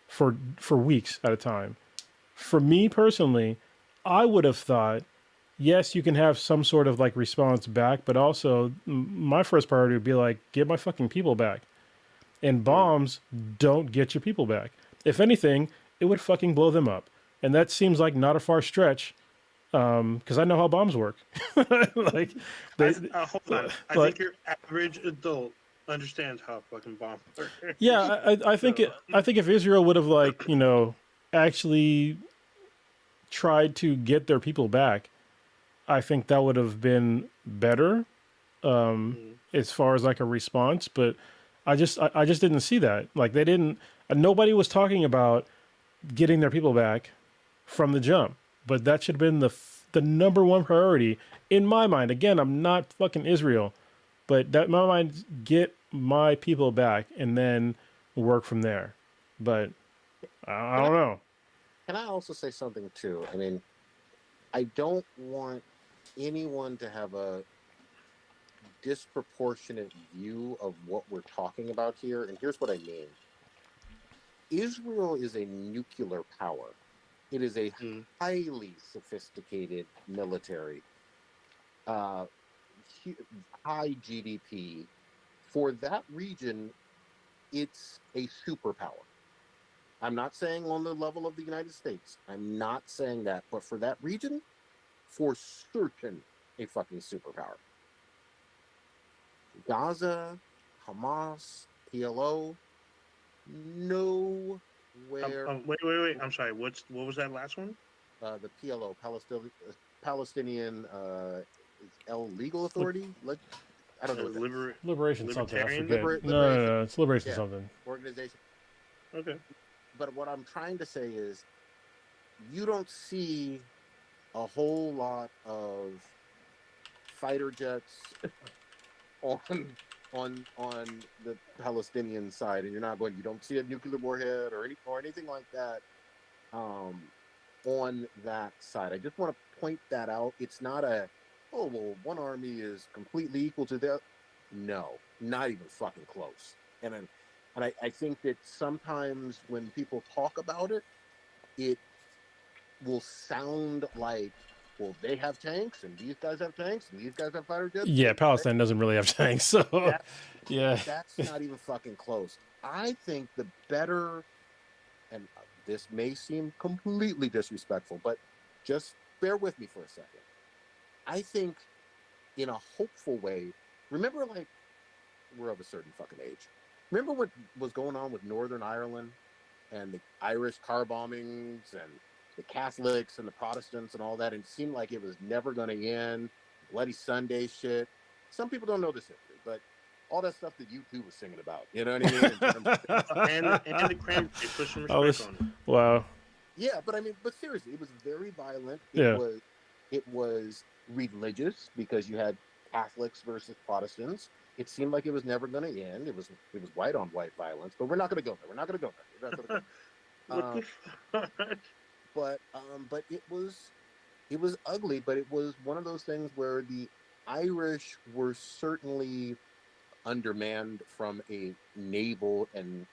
for weeks at a time. For me personally, I would have thought, yes, you can have some sort of like response back, but also my first priority would be like, get my fucking people back. And bombs don't get your people back. If anything, it would fucking blow them up. And that seems like not a far stretch, because I know how bombs work. Like, they, hold on. I like, think your average adult understands how fucking bomb works. yeah, I think I think if Israel would have like actually tried to get their people back, I think that would have been better as far as like a response. But I just didn't see that. Like, they didn't. Nobody was talking about getting their people back from the jump. But that should have been the number one priority in my mind. Again, I'm not fucking Israel, but that in my mind, get my people back and then work from there. But I don't know. Can I also say something too? I mean, I don't want anyone to have a disproportionate view of what we're talking about here. And here's what I mean. Israel is a nuclear power. It is a highly sophisticated military, uh, high GDP. For that region, it's a superpower. I'm not saying on the level of the United States. I'm not saying that. But for that region, for certain, a fucking superpower. Gaza, Hamas, PLO, nowhere. Wait. I'm sorry. What was that last one? The PLO, Palestinian Legal Authority. I don't know what that is. Liberation something. I Libertarian? forget. Liberation. No. It's liberation something. Organization. Okay. But what I'm trying to say is, you don't see a whole lot of fighter jets on the Palestinian side, and you don't see a nuclear warhead or anything like that on that side. I just want to point that out. It's not one army is completely equal to the other. No, not even fucking close. And I think that sometimes when people talk about it, it will sound like, well, they have tanks and these guys have tanks and these guys have fighter jets. Yeah, But Palestine doesn't really have tanks, so that yeah. that's not even fucking close. I think the better, and this may seem completely disrespectful, but just bear with me for a second. I think in a hopeful way, remember, like, we're of a certain fucking age. Remember what was going on with Northern Ireland and the Irish car bombings and the Catholics and the Protestants and all that? And it seemed like it was never going to end. Bloody Sunday shit. Some people don't know this history, but all that stuff that U2 was singing about, you know what I mean? In terms of, And the Cranberries, put some I respect was on it. wow. yeah, but I mean, but seriously, it was very violent. Yeah. It was religious because you had Catholics versus Protestants. It seemed like it was never going to end. It was white on white violence, but we're not going to go there. We're not going to go there. We're not going to go there. What the fuck? But it was ugly. But it was one of those things where the Irish were certainly undermanned from a naval and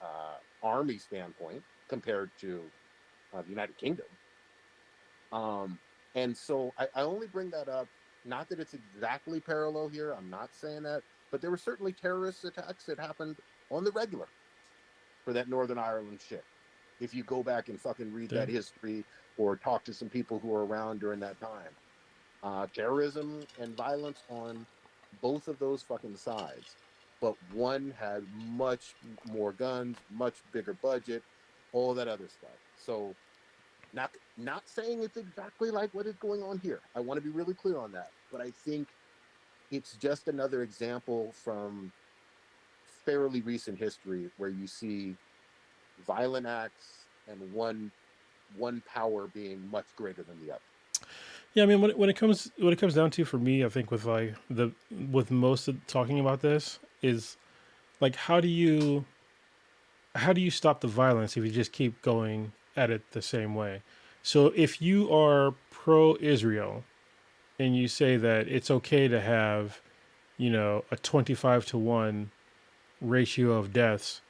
army standpoint compared to the United Kingdom. Um, and so I only bring that up, not that it's exactly parallel here. I'm not saying that, but there were certainly terrorist attacks that happened on the regular for that Northern Ireland shit. If you go back and fucking read Yeah. that history or talk to some people who were around during that time, terrorism and violence on both of those fucking sides. But one had much more guns, much bigger budget, all that other stuff. So not saying it's exactly like what is going on here. I want to be really clear on that. But I think it's just another example from fairly recent history where you see violent acts and one power being much greater than the other. Yeah, I mean, when it comes down to, for me, I think with like with most of talking about this is like how do you stop the violence if you just keep going at it the same way? So if you are pro Israel and you say that it's okay to have, a 25-1 ratio of deaths,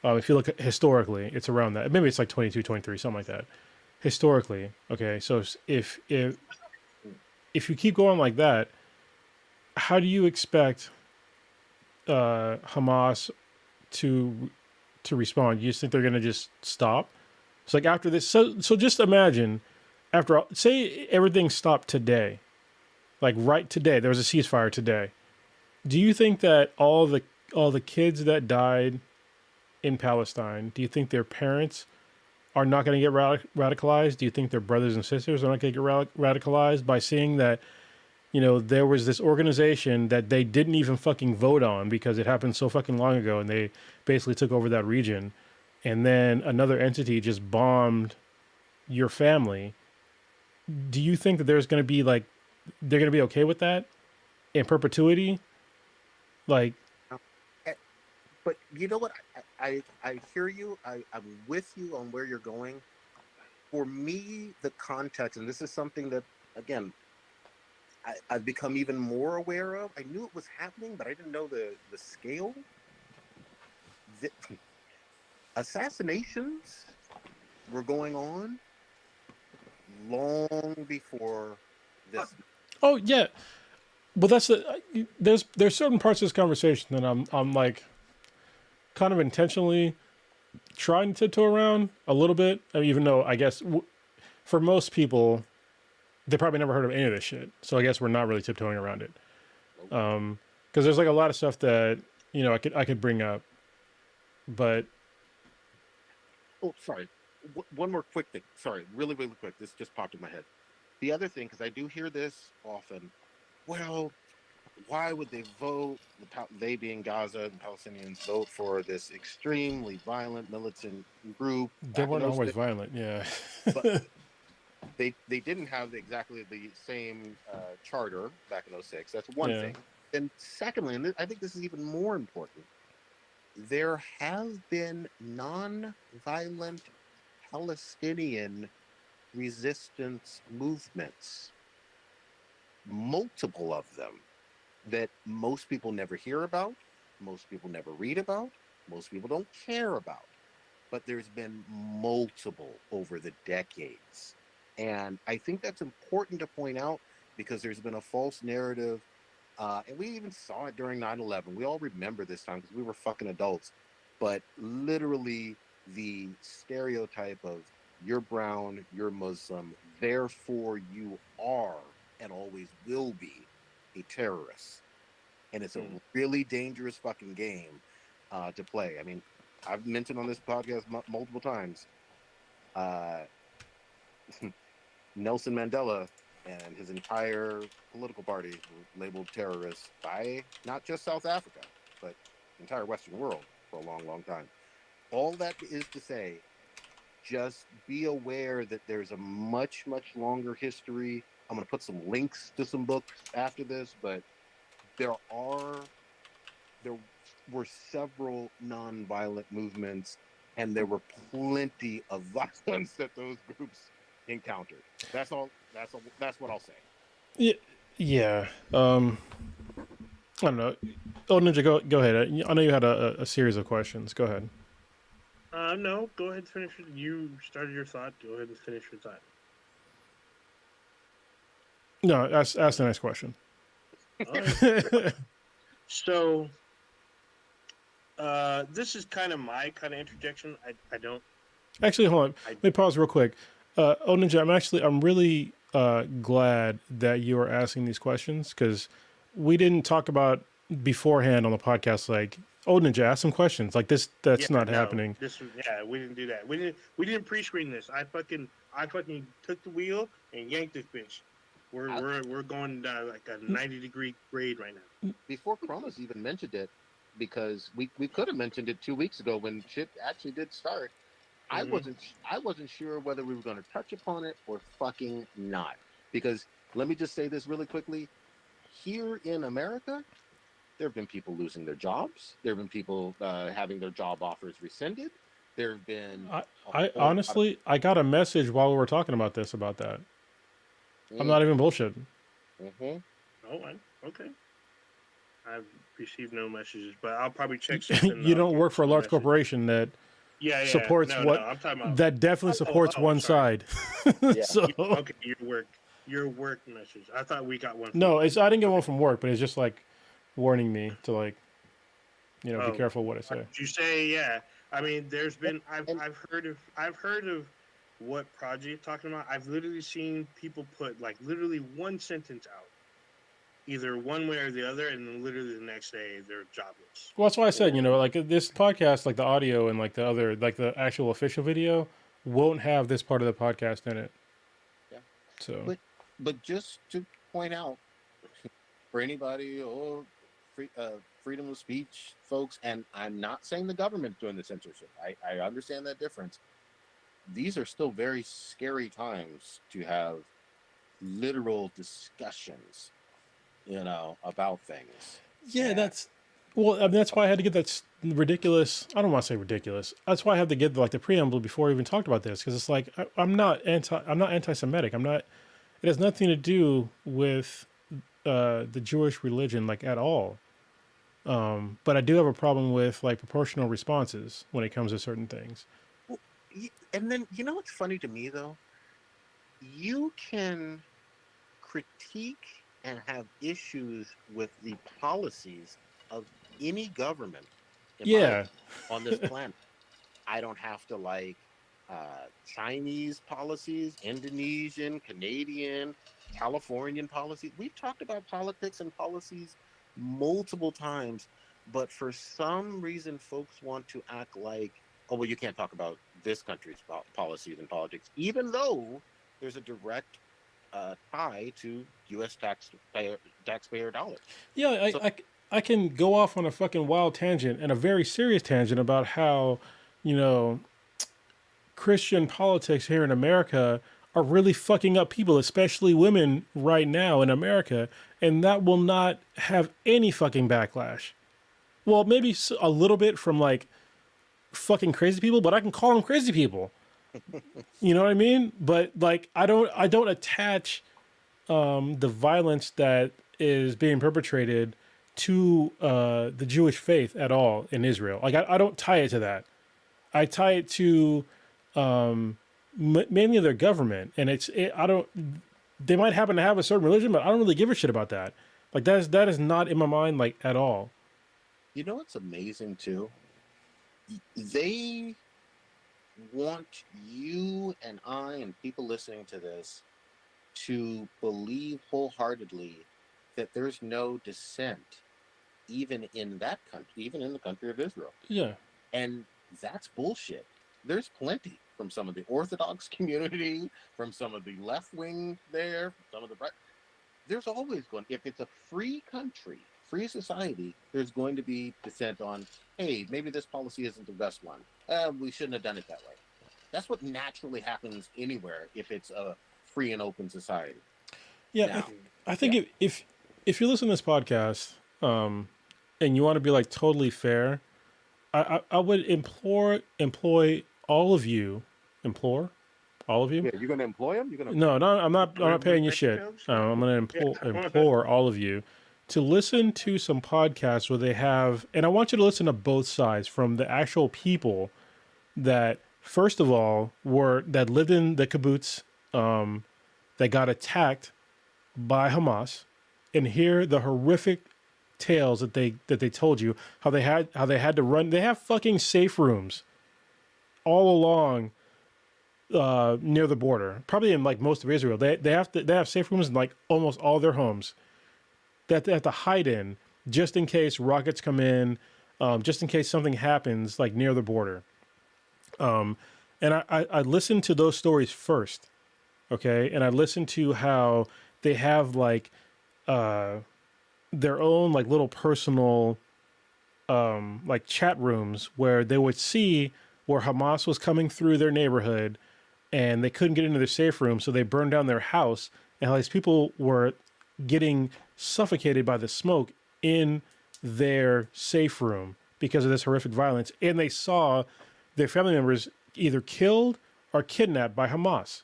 if you look at historically, it's around that. Maybe it's like 22-23, something like that. Historically, okay. So if you keep going like that, how do you expect Hamas to respond? You just think they're going to just stop? It's like after this. So just imagine after say everything stopped today, like right today, there was a ceasefire today. Do you think that all the kids that died in Palestine, do you think their parents are not going to get radicalized? Do you think their brothers and sisters are not going to get radicalized by seeing that, there was this organization that they didn't even fucking vote on because it happened so fucking long ago and they basically took over that region. And then another entity just bombed your family. Do you think that there's going to be like, they're going to be okay with that in perpetuity? Like, But you know what? I hear you. I'm with you on where you're going. For me, the context, and this is something that, again, I've become even more aware of. I knew it was happening, but I didn't know the scale. The, assassinations were going on long before this. oh yeah, well that's there's certain parts of this conversation that I'm like kind of intentionally trying to tiptoe around a little bit, even though I guess for most people they probably never heard of any of this shit. So I guess we're not really tiptoeing around it. Because there's like a lot of stuff that I could bring up, but Oh, sorry. One more quick thing. Sorry, really, really quick. This just popped in my head. The other thing, because I do hear this often. Well, why would they vote? They being Gaza and Palestinians vote for this extremely violent militant group they back in weren't those always days? violent. Yeah. But they didn't have exactly the same charter back in '06. That's one Yeah. thing. And secondly, and I think this is even more important, there have been non-violent Palestinian resistance movements, multiple of them that most people never hear about, most people never read about, most people don't care about. but there's been multiple over the decades. And I think that's important to point out because there's been a false narrative. And we even saw it during 9/11. We all remember this time because we were fucking adults. But literally, the stereotype of you're brown, you're Muslim, therefore you are and always will be a terrorist. And it's a really dangerous fucking game to play. I mean, I've mentioned on this podcast multiple times uh, Nelson Mandela and his entire political party were labeled terrorists by not just South Africa, but the entire Western world for a long, long time. All that is to say, just be aware that there's a much, much longer history. I'm going to put some links to some books after this, but there were several nonviolent movements, and there were plenty of violence that those groups encountered. That's all. That's what I'll say. Yeah, yeah. I don't know. Oh, Ninja, go ahead. I know you had a series of questions. Go ahead. No, go ahead and finish it. You started your thought. Go ahead and finish your thought. No, ask the next question. Right. So, this is kind of my kind of interjection. I don't. Actually, hold on. Let me pause real quick. Ninja, I'm really glad that you are asking these questions because we didn't talk about beforehand on the podcast. Like, Ninja, ask some questions. Like this, that's not happening. We didn't do that. We didn't pre-screen this. I fucking took the wheel and yanked this bitch. We're going like a 90-degree grade right now. Before Chronos even mentioned it, because we could have mentioned it 2 weeks ago when shit actually did start. Mm-hmm. I wasn't sure whether we were going to touch upon it or fucking not. Because let me just say this really quickly. Here in America, there have been people losing their jobs. There have been people having their job offers rescinded. There have been. I honestly, I got a message while we were talking about this about that. I'm not even bullshitting. Mm-hmm. Oh, okay. I've received no messages, but I'll probably check something. You don't work for a large corporation that supports I'm talking about, that definitely supports one side. So okay, your work message. I thought we got one. No, I didn't get one from work, but it's just like warning me to like, be careful what I say. You say, yeah. I mean, there's been I've heard of what project you're talking about. I've literally seen people put like literally one sentence out, either one way or the other, and then literally the next day they're jobless. Well, that's why I said, like this podcast, like the audio and like the other, like the actual official video won't have this part of the podcast in it. Yeah. So, but just to point out for anybody, freedom of speech folks, and I'm not saying the government's doing the censorship. I understand that difference. These are still very scary times to have literal discussions, about things. Yeah, that's why I had to get that ridiculous. I don't want to say ridiculous. That's why I had to get the preamble before we even talked about this because it's like I'm not anti-Semitic. It has nothing to do with the Jewish religion at all. But I do have a problem with proportional responses when it comes to certain things. Well, and then what's funny to me though? You can critique and have issues with the policies of any government on this planet. I don't have to like Chinese policies, Indonesian, Canadian, Californian policies. We've talked about politics and policies multiple times, but for some reason folks want to act like, oh, well, you can't talk about this country's policies and politics, even though there's a direct tie to U.S. taxpayer dollars. Yeah, I can go off on a fucking wild tangent and a very serious tangent about how, Christian politics here in America are really fucking up people, especially women right now in America, and that will not have any fucking backlash. Well, maybe a little bit from fucking crazy people, but I can call them crazy people. You know what I mean? But I don't attach the violence that is being perpetrated to the Jewish faith at all in Israel. I don't tie it to that. I tie it to mainly their government, and I don't. They might happen to have a certain religion, but I don't really give a shit about that. Like that is not in my mind like at all. You know what's amazing too? They want you and I and people listening to this to believe wholeheartedly that there's no dissent even in that country, even in the country of Israel. Yeah. And that's bullshit. There's plenty from some of the Orthodox community, from some of the left wing there, from some of the right. There's always going, if it's a free country, free society, there's going to be dissent on, hey, maybe this policy isn't the best one. We shouldn't have done it that way. That's what naturally happens anywhere if it's a free and open society. Yeah, Now, I think yeah. if you listen to this podcast, and you want to be like totally fair, I would employ all of you, implore all of you. Yeah, you're going to employ them? You're going to. No, no, I'm not paying you shit. I'm going to implore all of you to listen to some podcasts where they have, and I want you to listen to both sides from the actual people that, first of all, that lived in the kibbutz, that got attacked by Hamas, and hear the horrific tales that they told you, how they had to run. They have fucking safe rooms all along near the border, probably in like most of Israel. They have safe rooms in like almost all their homes that they have to hide in just in case rockets come in, just in case something happens like near the border. And I listened to those stories first, okay, and I listened to how they have like their own like little personal like chat rooms where they would see where Hamas was coming through their neighborhood and they couldn't get into their safe room, so they burned down their house, and how these people were getting suffocated by the smoke in their safe room because of this horrific violence, and they saw their family members either killed or kidnapped by Hamas.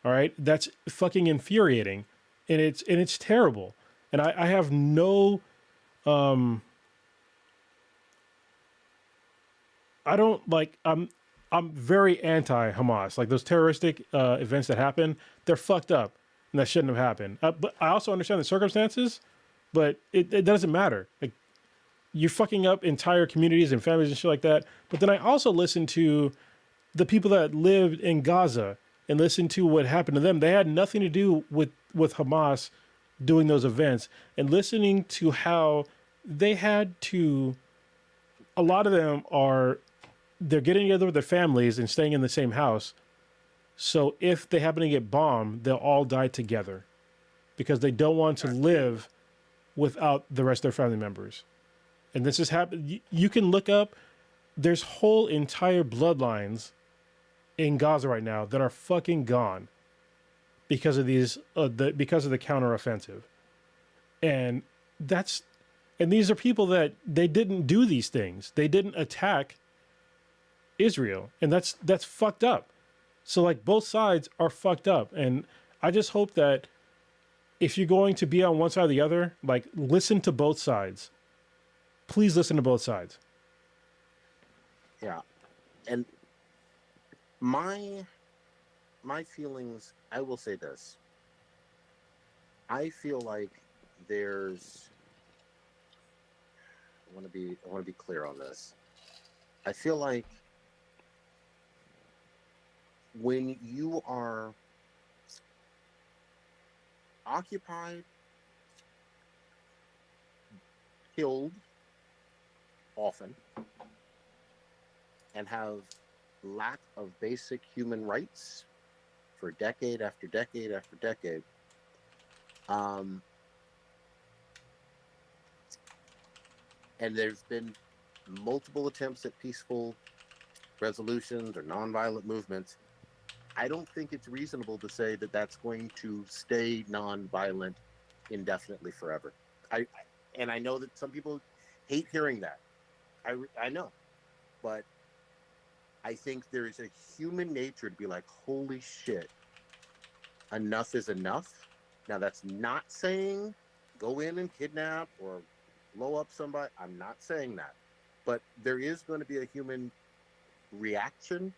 All right, that's fucking infuriating, and it's terrible. And I have no, I don't like. I'm very anti-Hamas. Like those terroristic events that happen, they're fucked up, and that shouldn't have happened. But I also understand the circumstances, but it doesn't matter. Like you're fucking up entire communities and families and shit like that. But then I also listen to the people that lived in Gaza and listen to what happened to them. They had nothing to do with Hamas doing those events, and listening to how they had to. A lot of them they're getting together with their families and staying in the same house. So if they happen to get bombed, they'll all die together because they don't want to live without the rest of their family members. And this has happened. You can look up, there's whole entire bloodlines in Gaza right now that are fucking gone because of these, because of the counteroffensive. And these are people that they didn't do these things. They didn't attack Israel, and that's fucked up. So like both sides are fucked up, and I just hope that if you're going to be on one side or the other, like listen to both sides. Please listen to both sides. Yeah, and my feelings. I will say this. I feel like there's. I want to be clear on this. I feel like when you are occupied, killed often, and have lack of basic human rights for decade after decade after decade, and there's been multiple attempts at peaceful resolutions or nonviolent movements, I don't think it's reasonable to say that that's going to stay nonviolent indefinitely forever. I know that some people hate hearing that. I know, but I think there is a human nature to be like, holy shit, enough is enough. Now that's not saying go in and kidnap or blow up somebody. I'm not saying that, but there is going to be a human reaction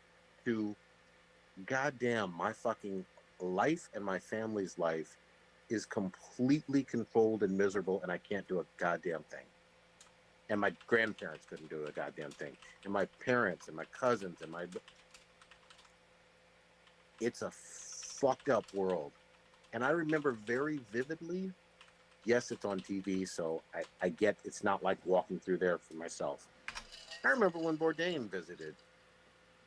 to, goddamn, my fucking life and my family's life is completely controlled and miserable, and I can't do a goddamn thing. And my grandparents couldn't do a goddamn thing, and my parents and my cousins and my. It's a fucked up world, and I remember very vividly. Yes, it's on TV, so I get it's not like walking through there for myself. I remember when Bourdain visited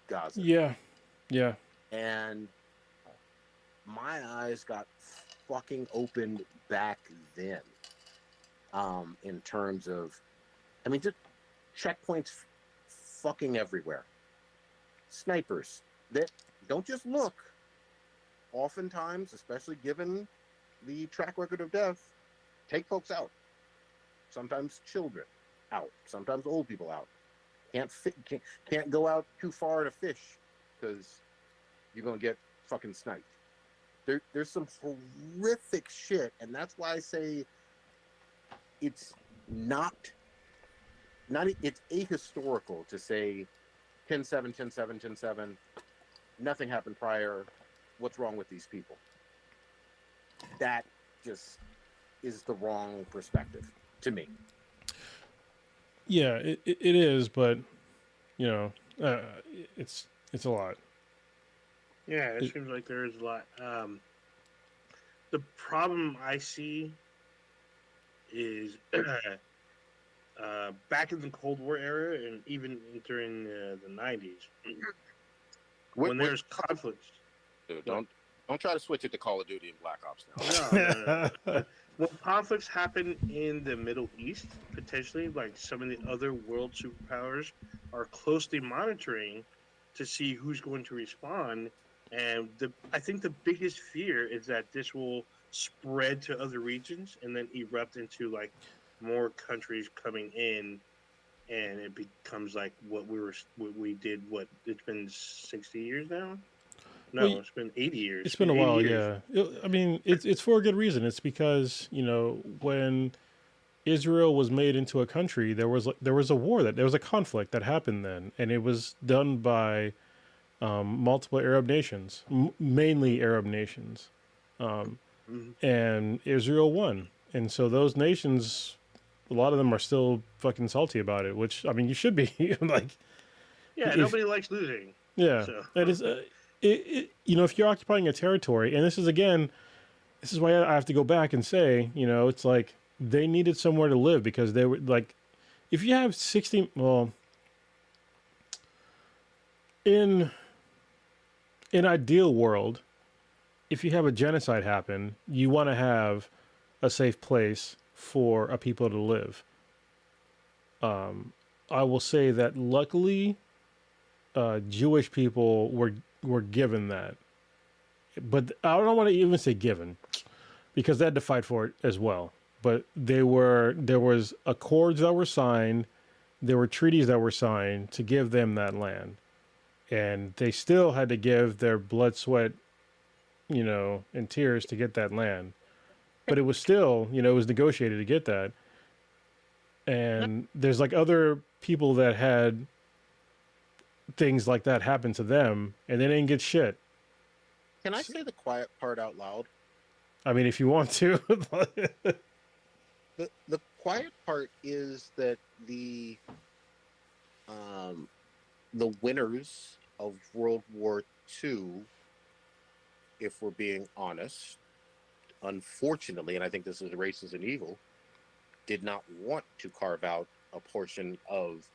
Gaza, Yeah, yeah, and my eyes got fucking opened back then. In terms of, I mean, just checkpoints fucking everywhere. Snipers that don't just look. Oftentimes, especially given the track record of death, take folks out. Sometimes children out. Sometimes old people out. Can't go out too far to fish because you're gonna get fucking sniped. There's some horrific shit, and that's why I say it's not it's ahistorical to say 10-7, 10-7, 10-7. Nothing happened prior. What's wrong with these people? That just is the wrong perspective to me. yeah. It is, but you know, it's a lot. Yeah, it seems like there is a lot. The problem I see is back in the Cold War era and even during the 90s, when there's conflicts. Dude, don't try to switch it to Call of Duty and Black Ops now. No. When conflicts happen in the Middle East, potentially, like some of the other world superpowers are closely monitoring to see who's going to respond. And I think the biggest fear is that this will spread to other regions and then erupt into like more countries coming in, and it becomes like what we did. What, it's been 60 years now. No, Well, it's been 80 years. it's been a while. 80 years. Yeah, I mean, it's for a good reason. It's because when Israel was made into a country, there was a war, there was a conflict that happened then, and it was done by multiple Arab nations, mainly Arab nations, and Israel won. And so those nations, a lot of them are still fucking salty about it. Which, I mean, you should be like. Yeah, nobody likes losing. Yeah, so. That is. If you're occupying a territory, and this is why I have to go back and say, it's like they needed somewhere to live because they were like, if you have 60, well, in an ideal world, if you have a genocide happen, you want to have a safe place for a people to live. I will say that luckily, Jewish people were given that, but I don't want to even say given, because they had to fight for it as well. But there was accords that were signed, there were treaties that were signed to give them that land, and they still had to give their blood, sweat, and tears to get that land. But it was still, it was negotiated to get that. And there's like other people that had things like that happen to them, and they didn't get shit. Can I say the quiet part out loud? I mean, if you want to. The quiet part is that the winners of World War II, if we're being honest, unfortunately, and I think this is racist and evil, did not want to carve out a portion of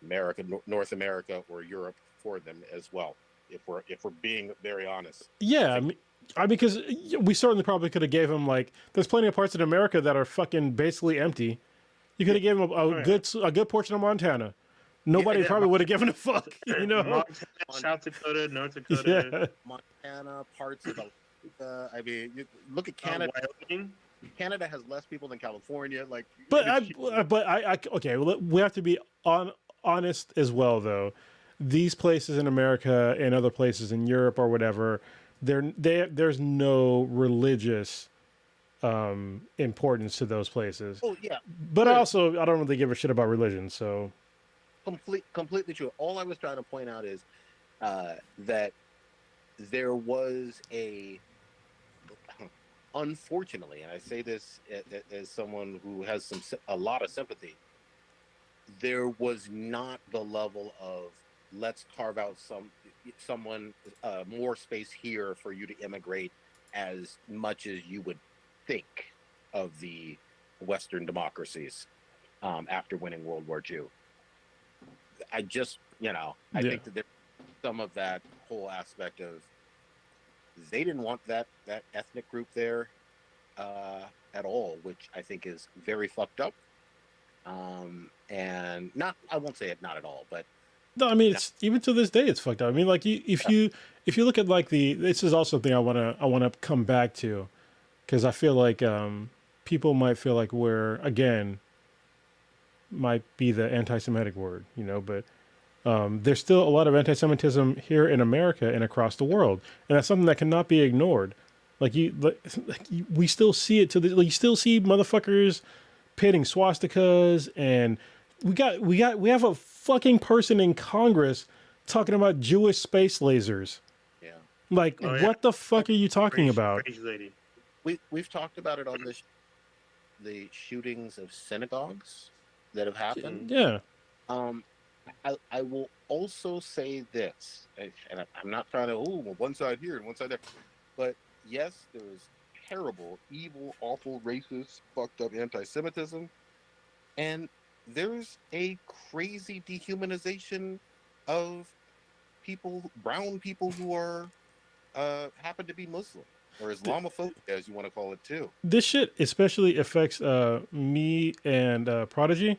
America, North America, or Europe for them as well. If we're being very honest. Yeah, because we certainly probably could have gave him, like, there's plenty of parts in America that are fucking basically empty. You could have given him a good portion of Montana. Nobody probably would have given a fuck, Montana, South Dakota, North Dakota, Montana, parts of I mean, you look at Canada. Wyoming. Canada has less people than California. Like, okay. Well, we have to be honest as well, though. These places in America and other places in Europe or whatever, there's no religious importance to those places. Oh yeah. But I don't really give a shit about religion, so. completely true. All I was trying to point out is that there was unfortunately, and I say this as someone who has a lot of sympathy, there was not the level of let's carve out someone more space here for you to immigrate as much as you would think of the Western democracies after winning World War II. I just, I Yeah. think that there's some of that whole aspect of they didn't want that ethnic group there at all, which I think is very fucked up. And not, I won't say it not at all, but No, I mean no, it's even to this day it's fucked up. I mean, like if you look at like this is also something I wanna come back to because I feel like people might feel like we're again might be the anti-Semitic word, but there's still a lot of anti-Semitism here in America and across the world, and that's something that cannot be ignored. We still see it you still see motherfuckers pitting swastikas, and we have a fucking person in Congress talking about Jewish space lasers. yeah. Like, Oh yeah, what the fuck are you talking crazy, about? crazy lady. We've talked about it on the shootings of synagogues that have happened. Yeah, Um, I will also say this, and I'm not trying to one side here and one side there, but yes, there is terrible, evil, awful, racist, fucked up anti-Semitism, and there's a crazy dehumanization of brown people who are happen to be Muslim or Islamophobic, as you want to call it too. this shit especially affects me and Prodigy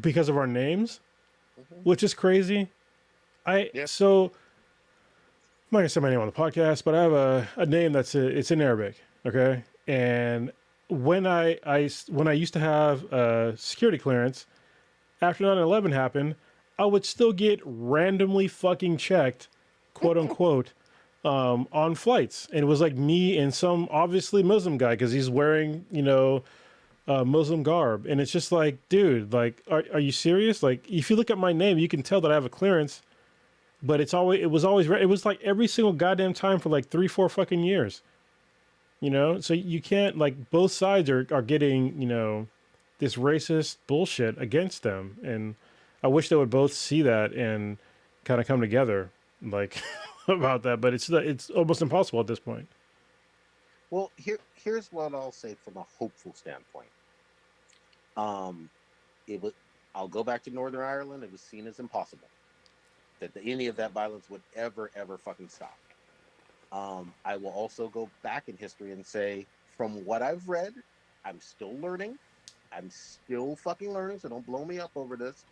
because of our names, Hmm. which is crazy. I Yeah. so I'm not gonna say my name on the podcast, but I have a name it's in Arabic, okay? And when I used to have security clearance after 9/11 happened, I would still get randomly fucking checked, quote unquote, on flights, and it was like me and some obviously Muslim guy because he's wearing Muslim garb, and it's just like, dude, like, are you serious? Like, if you look at my name, you can tell that I have a clearance, but it was like every single goddamn time for like 3 4 fucking years. So you can't, like, both sides are getting this racist bullshit against them, and I wish they would both see that and kind of come together, like, about that, but it's almost impossible at this point. Well, here's what I'll say from a hopeful standpoint. Um, it was. I'll go back to Northern Ireland. It was seen as impossible that any of that violence would ever fucking stop. I will also go back in history and say, from what I've read, I'm still learning. I'm still fucking learning, so don't blow me up over this.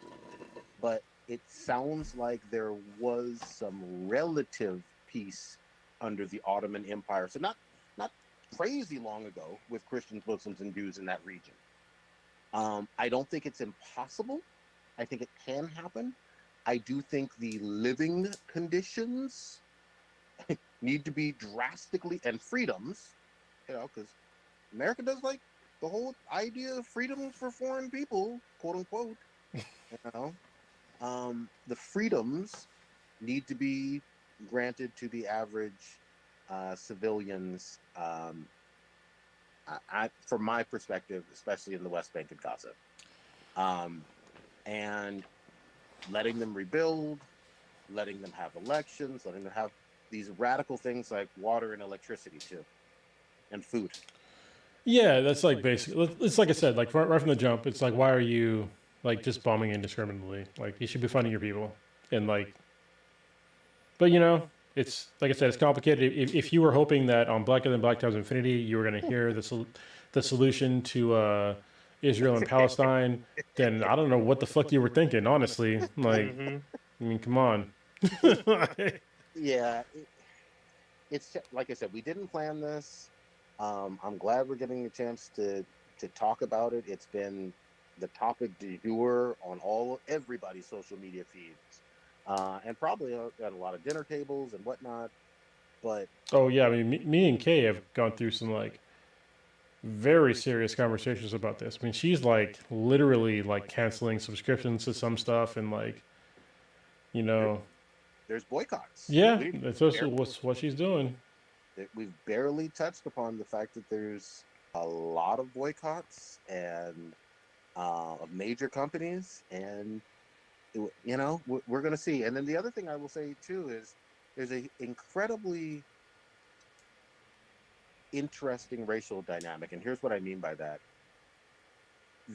But it sounds like there was some relative peace under the Ottoman Empire. So not crazy long ago with Christians, Muslims, and Jews in that region. I don't think it's impossible. I think it can happen. I do think the living conditions need to be drastically, and freedoms, because America does like the whole idea of freedoms for foreign people, quote unquote. You know, the freedoms need to be granted to the average civilians. From my perspective, especially in the West Bank and Gaza, and letting them rebuild, letting them have elections, letting them have these radical things like water and electricity too, and food. Yeah, that's like basically. It's like I said, like right from the jump. It's like, why are you like just bombing indiscriminately? Like, you should be funding your people, and like, but it's like I said, it's complicated. If you were hoping that on Blacker Than Black Times Infinity, you were going to hear the solution to Israel and Palestine, then I don't know what the fuck you were thinking. Honestly, like, Mm-hmm. I mean, come on. Yeah, it's like I said, we didn't plan this. I'm glad we're getting a chance to talk about it. It's been the topic du jour on everybody's social media feeds, and probably at a lot of dinner tables and whatnot. But Oh yeah, I mean, me and Kay have gone through some like very serious conversations about this. I mean, she's like literally like canceling subscriptions to some stuff and like, you know, There's boycotts. yeah, that's also what she's doing. We've barely touched upon the fact that there's a lot of boycotts and of major companies, and we're going to see. And then the other thing I will say too is there's a incredibly interesting racial dynamic, and here's what I mean by that: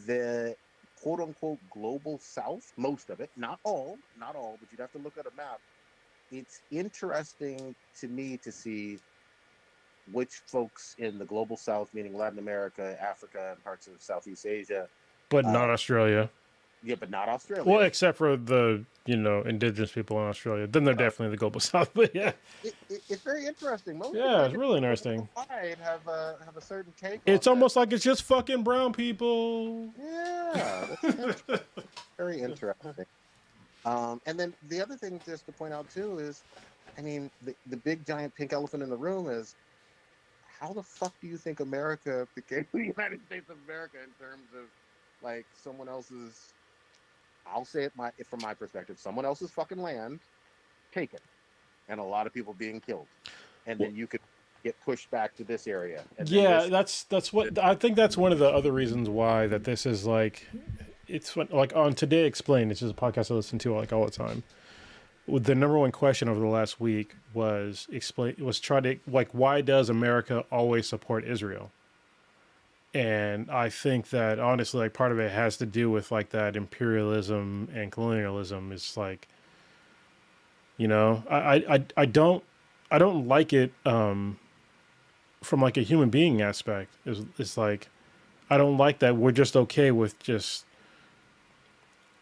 the quote unquote global South, most of it, not all, but you'd have to look at a map. It's interesting to me to see which folks in the global South, meaning Latin America, Africa, and parts of Southeast Asia, But not Australia. yeah, but not Australia. Well, except for the indigenous people in Australia, then they're definitely the global South. But yeah, it's very interesting. Most yeah, it's really interesting. have a certain take. It's on almost like it's just fucking brown people. Yeah, that's very interesting. And then the other thing, just to point out too, is, I mean, the big giant pink elephant in the room is, how the fuck do you think America became the United States of America in terms of like someone else's? I'll say it from my perspective, someone else's fucking land taken, and a lot of people being killed, and then you could get pushed back to this area. And yeah, that's what I think. That's one of the other reasons why that this is like, it's like on Today Explained, which is a podcast I listen to like all the time. The number one question over the last week was try to like, why does America always support Israel? And I think that honestly, like part of it has to do with like that imperialism and colonialism. Is like, I don't like it from like a human being aspect. It's like, I don't like that we're just okay with just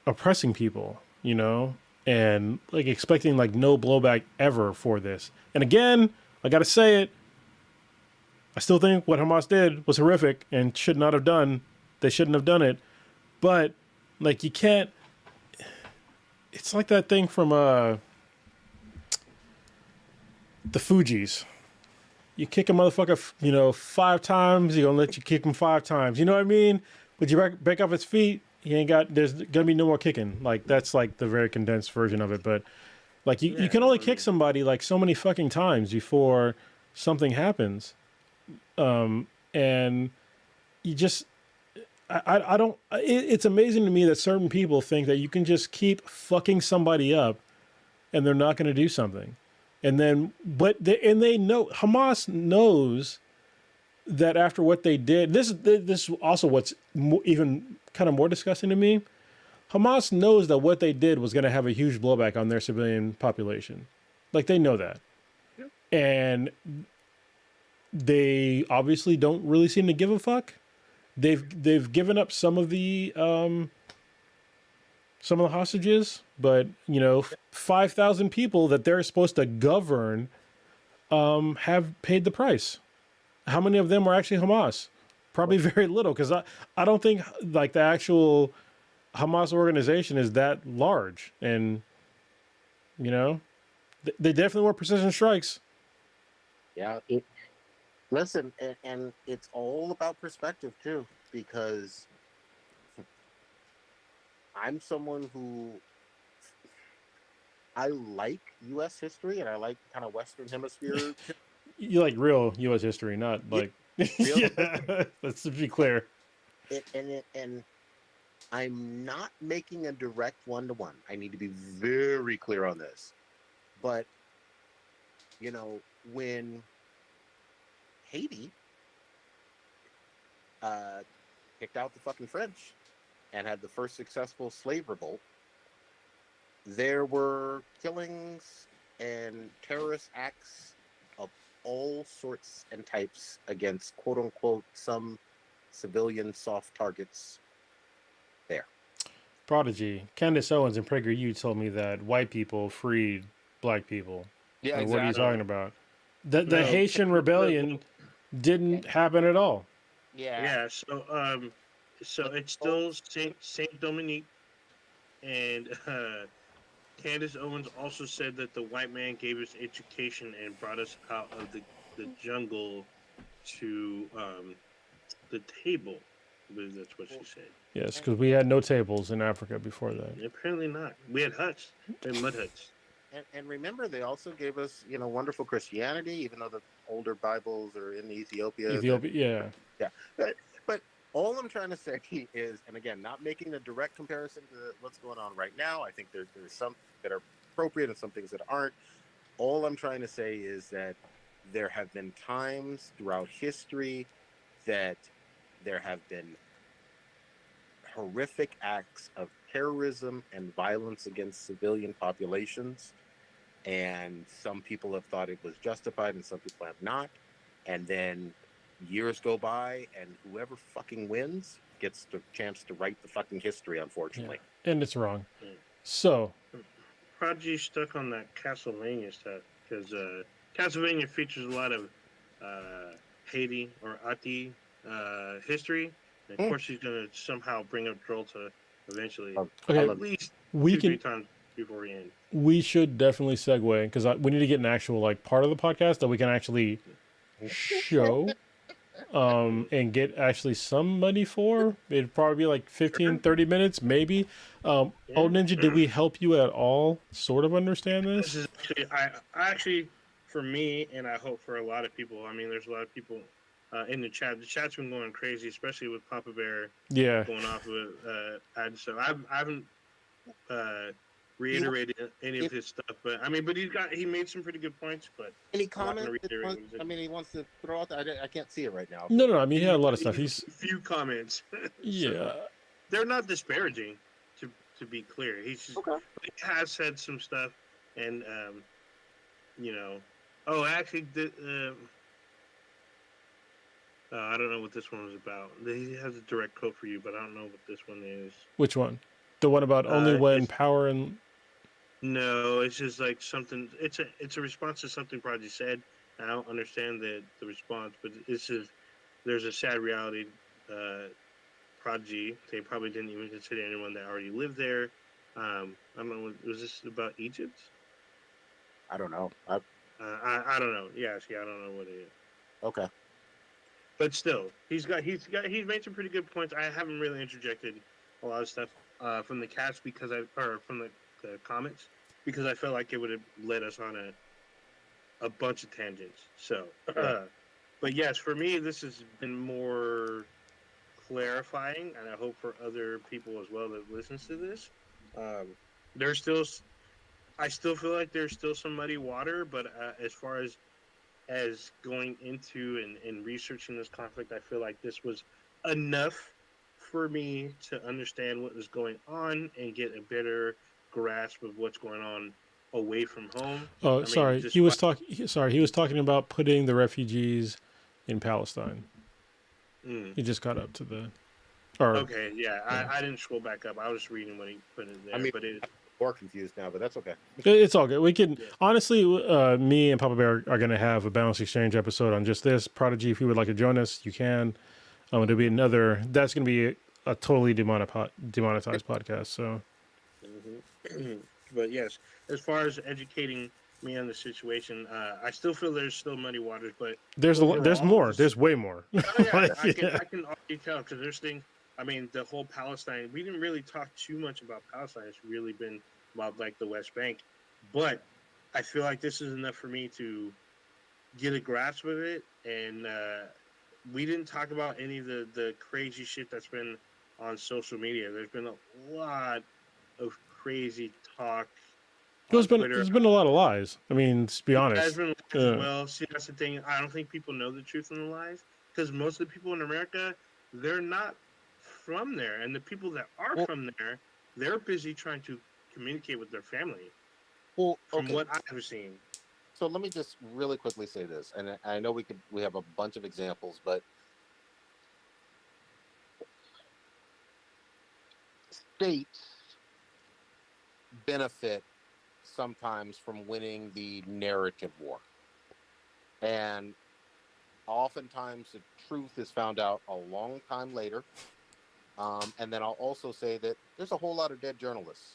oppressing people, and like expecting like no blowback ever for this. And again, I gotta say it, I still think what Hamas did was horrific and should not have done. They shouldn't have done it. But like, you can't. It's like that thing from the Fugees. You kick a motherfucker, 5 times. You're gonna let you kick him 5 times. You know what I mean? But you break off his feet. There's gonna be no more kicking. Like, that's like the very condensed version of it. But like, you can only kick somebody like so many fucking times before something happens. And you just, I don't, it's amazing to me that certain people think that you can just keep fucking somebody up and they're not going to do something. And then, they know, Hamas knows that after what they did, this is also what's even kind of more disgusting to me. Hamas knows that what they did was going to have a huge blowback on their civilian population. Like, they know that. Yep. And they obviously don't really seem to give a fuck. They've given up some of the hostages, but 5,000 people that they're supposed to govern have paid the price. How many of them are actually Hamas? Probably very little, because I don't think like the actual Hamas organization is that large, and they definitely were precision strikes. Yeah. Listen, and it's all about perspective too, because I'm someone who, I like U.S. history and I like kind of Western Hemisphere. You like real U.S. history, not like. Yeah, let's be clear. And I'm not making a direct one-to-one. I need to be very clear on this. But when Haiti kicked out the fucking French and had the first successful slave revolt, there were killings and terrorist acts of all sorts and types against quote unquote some civilian soft targets there. Prodigy, Candace Owens and PragerU told me that white people freed black people. Yeah, exactly. exactly. What are you talking about? The Haitian rebellion didn't happen at all. Yeah. So it's still Saint Dominique, and Candace Owens also said that the white man gave us education and brought us out of the jungle to the table. I believe that's what she said. Yes, because we had no tables in Africa before that. Apparently not. We had huts. We had mud huts. And remember, they also gave us, wonderful Christianity, even though the older Bibles are in Ethiopia. Ethiopia, yeah. Yeah, but all I'm trying to say is, and again, not making a direct comparison to what's going on right now. I think there's some that are appropriate and some things that aren't. All I'm trying to say is that there have been times throughout history that there have been horrific acts of terrorism and violence against civilian populations. And some people have thought it was justified and some people have not. And then years go by and whoever fucking wins gets the chance to write the fucking history, unfortunately. Yeah. And it's wrong. So Prodigy stuck on that Castlevania stuff because Castlevania features a lot of Haiti or Ati history. And of course, he's going to somehow bring up Drolta eventually. okay, At least we 3 can. times before we end. We should definitely segue because we need to get an actual part of the podcast that we can actually show and get actually some money for. It'd probably be like 15, 30 minutes, maybe. Old Ninja, did we help you at all sort of understand this? This is actually, for me, and I hope for a lot of people, I mean, there's a lot of people in the chat. The chat's been going crazy, especially with Papa Bear going off of ad. So I haven't reiterated any of his stuff, but I mean, he made some pretty good points. But any comments? He wants to throw out. I can't see it right now. No. I mean, he had a lot of stuff. He's few comments. Yeah, so, they're not disparaging. To be clear, he's just, he has said some stuff, and Oh, actually, I don't know what this one was about. He has a direct quote for you, but I don't know what this one is. Which one? The one about only when power and... No, it's just like something. It's a response to something Prodigy said. I don't understand the response, but it's just there's a sad reality. Prodigy, they probably didn't even consider anyone that already lived there. I don't know. Was this about Egypt? I don't know. I don't know. Yeah, see, I don't know what it is. Okay. But still, he's made some pretty good points. I haven't really interjected a lot of stuff from the cats from the comments because I felt like it would have led us on a bunch of tangents. So, but yes, for me, this has been more clarifying, and I hope for other people as well that listens to this. I still feel like there's still some muddy water, but as far as going into and researching this conflict, I feel like this was enough for me to understand what was going on and get a better grasp of what's going on away from home. Oh, sorry. He was talking about putting the refugees in Palestine. He just got up to the... Okay, yeah. I didn't scroll back up. I was reading what he put in there. But I'm more confused now, but that's okay. It's all good. We can... Yeah. Honestly, me and Papa Bear are going to have a Balance Exchange episode on just this. Prodigy, if you would like to join us, you can. It'll be another... That's going to be a totally demonetized podcast, so... But yes, as far as educating me on the situation, I still feel there's still muddy waters, but there's more. There's way more. Oh, yeah, I can already tell because there's things. I mean, the whole Palestine. We didn't really talk too much about Palestine. It's really been about like the West Bank, but I feel like this is enough for me to get a grasp of it. And we didn't talk about any of the crazy shit that's been on social media. There's been a lot of crazy talk. There's been a lot of lies. I mean, to be honest. There's been lies as well. See, that's the thing. I don't think people know the truth in the lies because most of the people in America, they're not from there, and the people that are from there, they're busy trying to communicate with their family. Well, from what I've seen. So let me just really quickly say this, and I know we have a bunch of examples, but states benefit sometimes from winning the narrative war. And oftentimes the truth is found out a long time later. And then I'll also say that there's a whole lot of dead journalists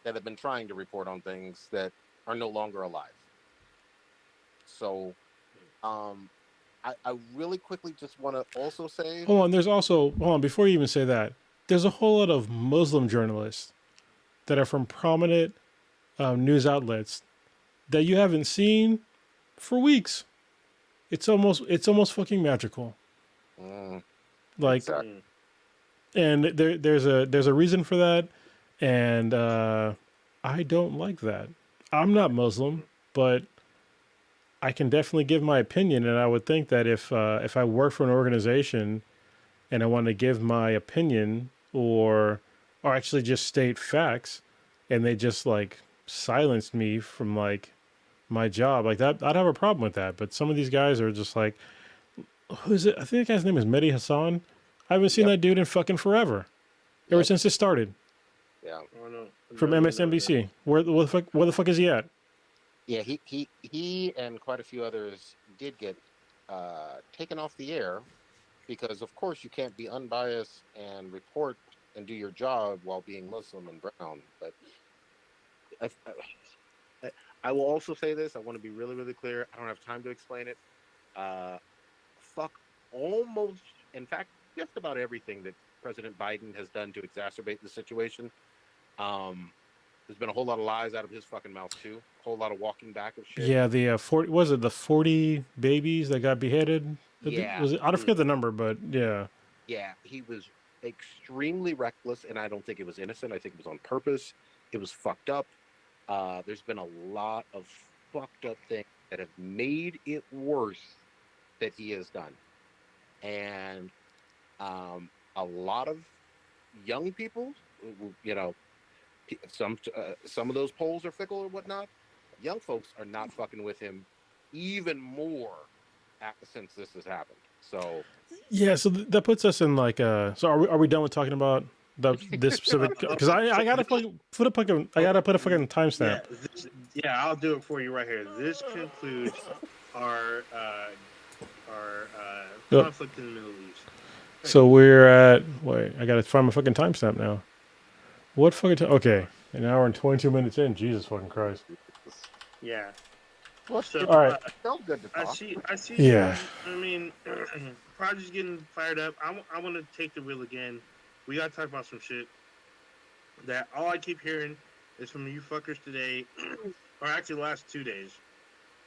that have been trying to report on things that are no longer alive. So I really quickly just want to also say, Hold on. There's also hold on before you even say that. There's a whole lot of Muslim journalists that are from prominent news outlets that you haven't seen for weeks. It's almost fucking magical. mm, Like, exactly. Mm. and there's a reason for that, and I don't like that. I'm not Muslim, but I can definitely give my opinion, and I would think that if I work for an organization and I want to give my opinion or actually just state facts, and they just like silenced me from like my job like that, I'd have a problem with that. But some of these guys are just like, who's it? I think the guy's name is Mehdi Hassan. I haven't seen Yep. that dude in fucking forever. Ever Yep. since it started Yeah. Oh no. from No, no, no, no. MSNBC. Where the fuck is he at? Yeah. He and quite a few others did get taken off the air because, of course, you can't be unbiased and report and do your job while being Muslim and brown. But I, I will also say this. I want to be really, really clear. I don't have time to explain it. Uh, fuck almost, in fact, just about everything that President Biden has done to exacerbate the situation. Um, there's been a whole lot of lies out of his fucking mouth too. A whole lot of walking back of shit. Yeah, the 40 was it the 40 babies that got beheaded? Yeah, Was it? I don't forget the number, but yeah. yeah, he was extremely reckless, and I don't think it was innocent. I think it was on purpose. It was fucked up. There's been a lot of fucked up things that have made it worse that he has done, and a lot of young people, you know, some of those polls are fickle or whatnot. Young folks are not fucking with him even more since this has happened. So Yeah, so that puts us in like so are we done with talking about this specific cuz I got to put a fucking I got to put a fucking timestamp. Yeah, I'll do it for you right here. This concludes our Yep. conflict in the Middle East. So we're at wait, I got to find my fucking timestamp now. What fucking time? Okay, an hour and 22 minutes in. Jesus fucking Christ. Yeah. well, So All right. felt good to I talk. see. Yeah. I mean, project's getting fired up. I want to take the wheel again. We got to talk about some shit that all I keep hearing is from you fuckers today, or actually the last 2 days.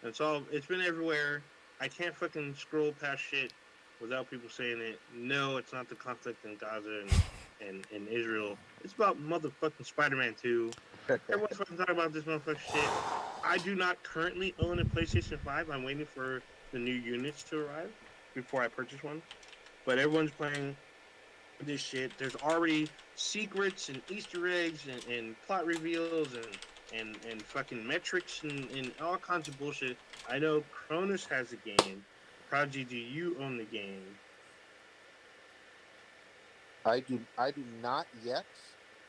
It's been everywhere. I can't fucking scroll past shit without people saying it. No, it's not the conflict in Gaza and Israel. It's about motherfucking Spider-Man 2. Everyone's fucking talking about this motherfucking shit. I do not currently own a PlayStation 5. I'm waiting for the new units to arrive before I purchase one. But everyone's playing this shit. There's already secrets and Easter eggs and plot reveals and fucking metrics and all kinds of bullshit. I know Cronus has a game. Prodigy, do you own the game? I do not yet.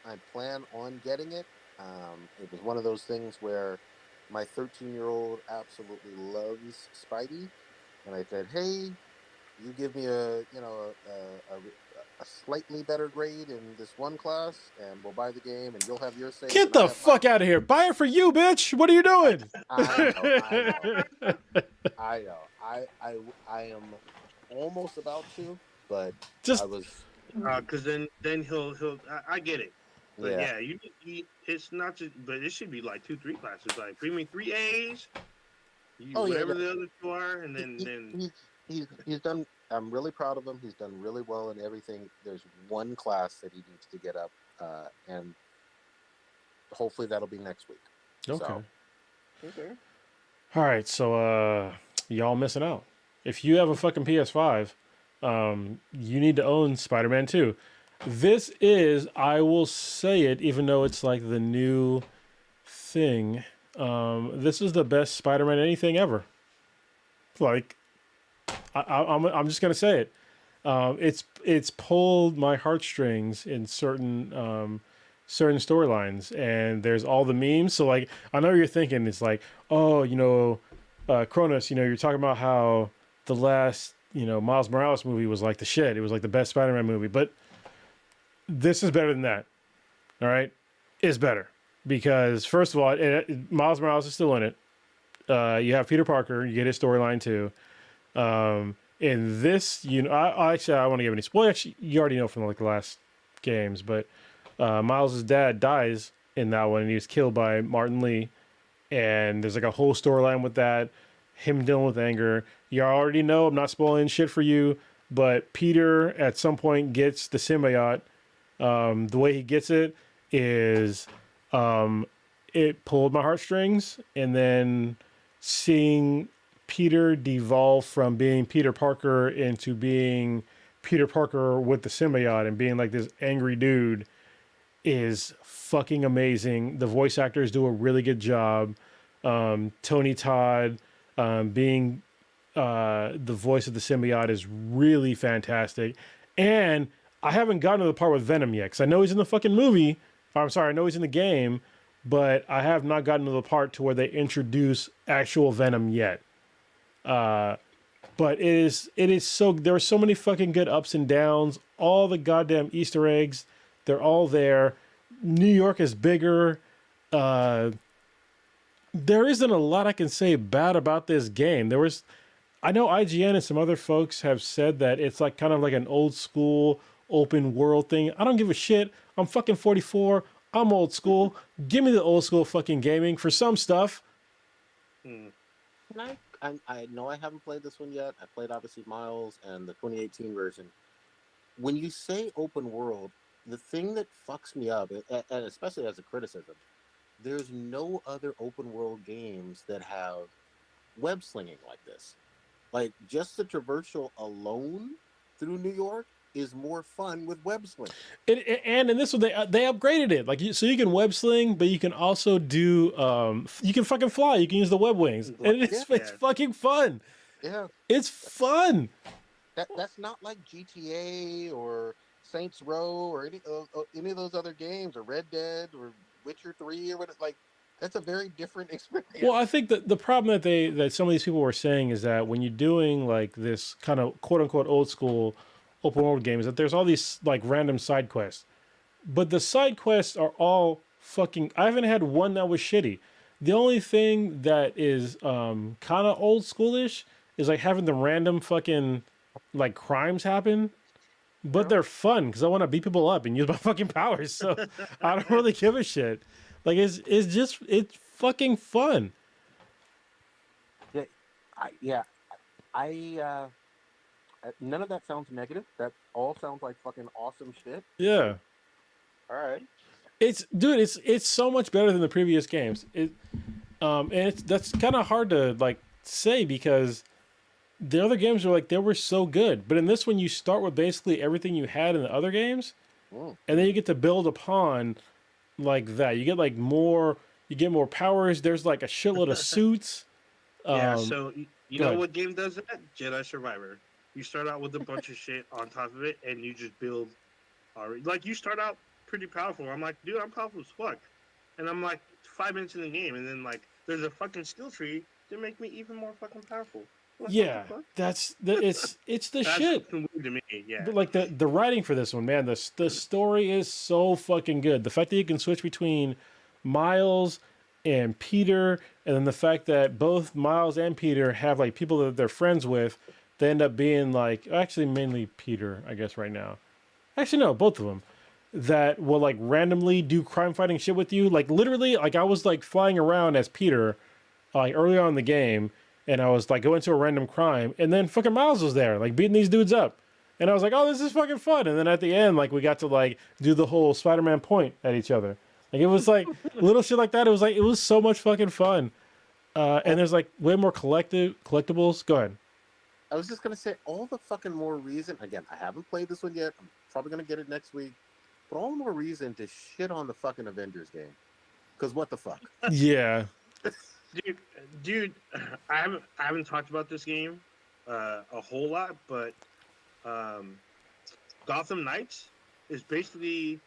I plan on getting it. It was one of those things where my 13-year-old absolutely loves Spidey, and I said, "Hey, you give me a slightly better grade in this one class, and we'll buy the game, and you'll have your save, Get and I the have fuck mine." out of here. Buy it for you, bitch. What are you doing? I know. I am almost about to, but Just I was. Because then he'll I get it. But Yeah. it's not just, but it should be like 2-3 classes, like 3 A's, Oh yeah. whatever the other two are, and then He's done. I'm really proud of him. He's done really well in everything. There's one class that he needs to get up, and hopefully that'll be next week. okay. So, okay. All right, so y'all missing out. If you have a fucking PS5, you need to own Spider-Man 2. This is, I will say it, even though it's like the new thing. This is the best Spider-Man anything ever. Like, I'm just gonna say it. It's pulled my heartstrings in certain storylines, and there's all the memes. So like, I know you're thinking it's like, oh, Cronus, you're talking about how the last Miles Morales movie was like the shit. It was like the best Spider-Man movie, but this is better than that. All right, it's better because first of all, Miles Morales is still in it. You have Peter Parker. You get his storyline too. In this, I want to give any spoil. Actually, you already know from like the last games, but Miles's dad dies in that one, and he was killed by Martin Lee. And there's like a whole storyline with that, him dealing with anger. You already know. I'm not spoiling shit for you, but Peter at some point gets the symbiote. The way he gets it is, it pulled my heartstrings, and then seeing Peter devolve from being Peter Parker into being Peter Parker with the symbiote and being like this angry dude is fucking amazing. The voice actors do a really good job. Tony Todd being the voice of the symbiote is really fantastic. And I haven't gotten to the part with Venom yet, because I know he's in the fucking movie. I'm sorry, I know he's in the game, but I have not gotten to the part to where they introduce actual Venom yet. But it is so, there are so many fucking good ups and downs. All the goddamn Easter eggs, they're all there. New York is bigger. There isn't a lot I can say bad about this game. I know IGN and some other folks have said that it's like kind of like an old school open world thing. I don't give a shit. I'm fucking 44. I'm old school. Give me the old school fucking gaming for some stuff. Can I know I haven't played this one yet. I played obviously Miles and the 2018 version. When you say open world, the thing that fucks me up, and especially as a criticism, there's no other open world games that have web slinging like this. Like, just the traversal alone through New York is more fun with web sling. And in this one, they upgraded it. Like, so you can web sling, but you can also do you can fucking fly. You can use the web wings, and it's fucking fun. Yeah, it's fun. That's not like GTA or Saints Row or any of those other games, or Red Dead or Witcher 3 or what. Like, that's a very different experience. Well, I think that the problem that some of these people were saying is that when you're doing like this kind of quote unquote old school open world games, that there's all these like random side quests, but the side quests are all fucking. I haven't had one that was shitty. The only thing that is kind of old schoolish is like having the random fucking like crimes happen, but they're fun because I want to beat people up and use my fucking powers. So I don't really give a shit. Like it's fucking fun. I none of that sounds negative. That all sounds like fucking awesome shit. Yeah. All right. It's so much better than the previous games. And that's kind of hard to like say because the other games were like they were so good, but in this one you start with basically everything you had in the other games, and then you get to build upon like that. You get like more. You get more powers. There's like a shitload of suits. So you know what game does that? Jedi Survivor. You start out with a bunch of shit on top of it, and you just build. Like you start out pretty powerful. I'm like, dude, I'm powerful as fuck, and I'm like 5 minutes in the game, and then like there's a fucking skill tree to make me even more fucking powerful. What it's the shit. Weird to me, yeah. But like the writing for this one, man, the story is so fucking good. The fact that you can switch between Miles and Peter, and then the fact that both Miles and Peter have like people that they're friends with, they end up being like actually mainly Peter, I guess right now. Actually, no, both of them that will like randomly do crime fighting shit with you. Like literally, like I was like flying around as Peter, like earlier on in the game. And I was like going to a random crime, and then fucking Miles was there, like beating these dudes up. And I was like, oh, this is fucking fun. And then at the end, like we got to like do the whole Spider-Man point at each other. Like it was like little shit like that. It was so much fucking fun. And there's like way more collectibles. Go ahead. I was just gonna say all the fucking more reason. Again, I haven't played this one yet. I'm probably gonna get it next week. But all the more reason to shit on the fucking Avengers game. Because what the fuck? Yeah. Dude, I haven't talked about this game a whole lot, but Gotham Knights is basically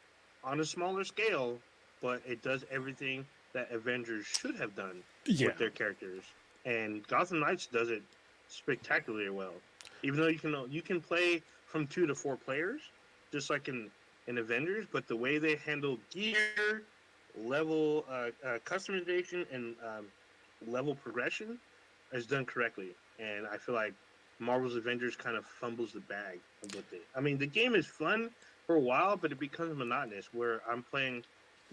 on a smaller scale, but it does everything that Avengers should have done with their characters, and Gotham Knights does it spectacularly well. Even though you can play from 2 to 4 players, just like in Avengers, but the way they handle gear, level customization, and level progression is done correctly, and I feel like Marvel's Avengers kind of fumbles the bag with it. I mean, the game is fun for a while, but it becomes monotonous. Where I'm playing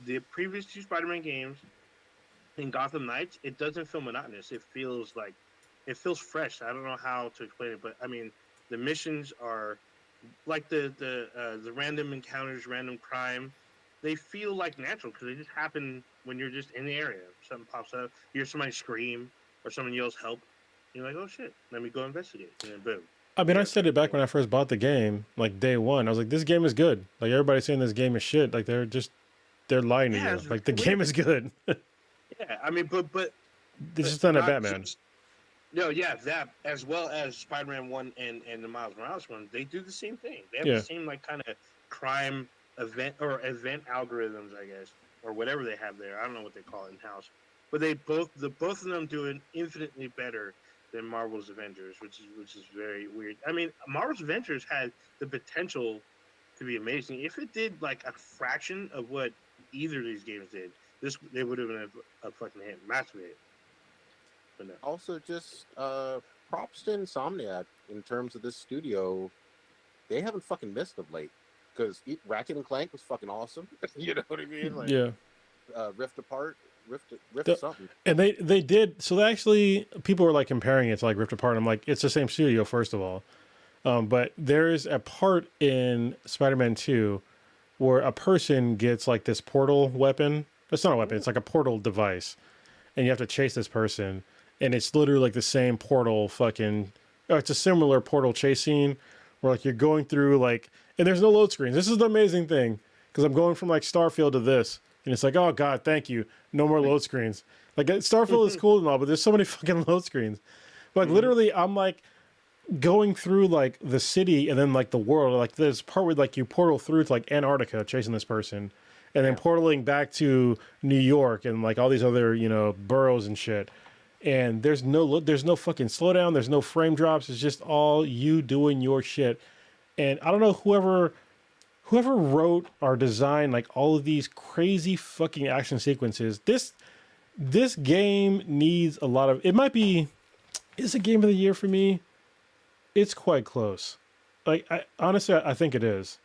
the previous two Spider-Man games in Gotham Knights, it doesn't feel monotonous. It feels fresh. I don't know how to explain it, but I mean, the missions are like the random encounters, random crime. They feel like natural because they just happen when you're just in the area. Something pops up, you hear somebody scream, or someone yells help. You're like, oh shit, let me go investigate, and then boom. I mean, I You're said it back finished. when I first bought the game, like day one. I was like, this game is good. Like everybody's saying this game is shit. Like they're lying to Yeah, you. it's Like the weird. game is good. Yeah, I mean, It's but just not a not Batman. just no, yeah, that as well as Spider-Man one and the Miles Morales one, they do the same thing. They have the Yeah. same like kind of crime event algorithms, I guess, or whatever they have there. I don't know what they call it in house, but both of them do it infinitely better than Marvel's Avengers, which is very weird. I mean, Marvel's Avengers had the potential to be amazing if it did like a fraction of what either of these games did. This they would have been a fucking hit, massive hit. But no. Also, just props to Insomniac in terms of this studio. They haven't fucking missed of late because Ratchet and Clank was fucking awesome. You know what I mean? Like Yeah. Rift Apart, Rift The- something. And they did so they actually people were like comparing it to like Rift Apart. I'm like, it's the same studio, first of all. But there's a part in Spider-Man 2 where a person gets like this portal weapon. It's not a weapon, it's like a portal device. And you have to chase this person. And it's literally like the same portal fucking. Oh, it's a similar portal chase scene where like you're going through like. And there's no load screens. This is the amazing thing. Because I'm going from like Starfield to this. And it's like, oh God, thank you. No more load screens. Like Starfield is cool and all, but there's so many fucking load screens. Like literally, I'm like going through like the city and then like the world. Like there's part where like you portal through to like Antarctica chasing this person, and then portaling back to New York and like all these other boroughs and shit. And there's no fucking slowdown. There's no frame drops. It's just all you doing your shit. And I don't know whoever wrote or designed like all of these crazy fucking action sequences. This game needs a lot of. It might be. Is it game of the year for me? It's quite close. Like honestly, I think it is.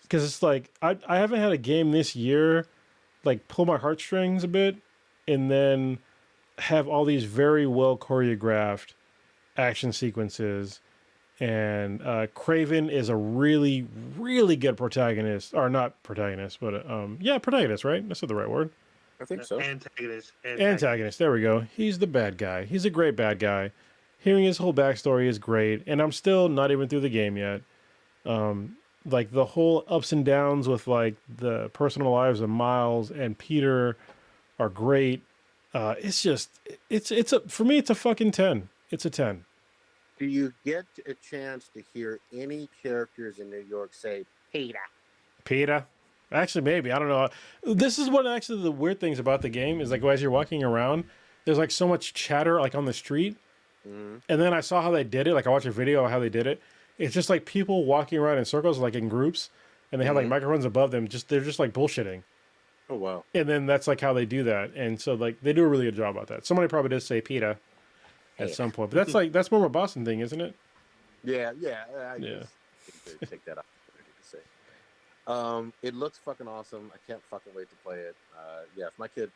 Because it's like I haven't had a game this year like pull my heartstrings a bit, and then have all these very well choreographed action sequences. And Craven is a really, really good protagonist, or not protagonist, but protagonist, right? That's not the right word. I think so. Antagonist. There we go. He's the bad guy. He's a great bad guy. Hearing his whole backstory is great, and I'm still not even through the game yet. Like the whole ups and downs with like the personal lives of Miles and Peter are great. It's for me it's a fucking 10. It's a 10. Do you get a chance to hear any characters in New York say Peter? Peter? Actually, maybe. I don't know. This is one actually the weird things about the game is like as you're walking around, there's like so much chatter like on the street. And then I saw how they did it. Like I watched a video of how they did it. It's just like people walking around in circles, like in groups, and they have like microphones above them. They're just like bullshitting. Oh wow! And then that's like how they do that. And so like they do a really good job about that. Somebody probably does say Peter at some point, but that's more of a Boston thing, isn't it? Yeah. I just need to take that opportunity to say. It looks fucking awesome. I can't fucking wait to play it. If my kid,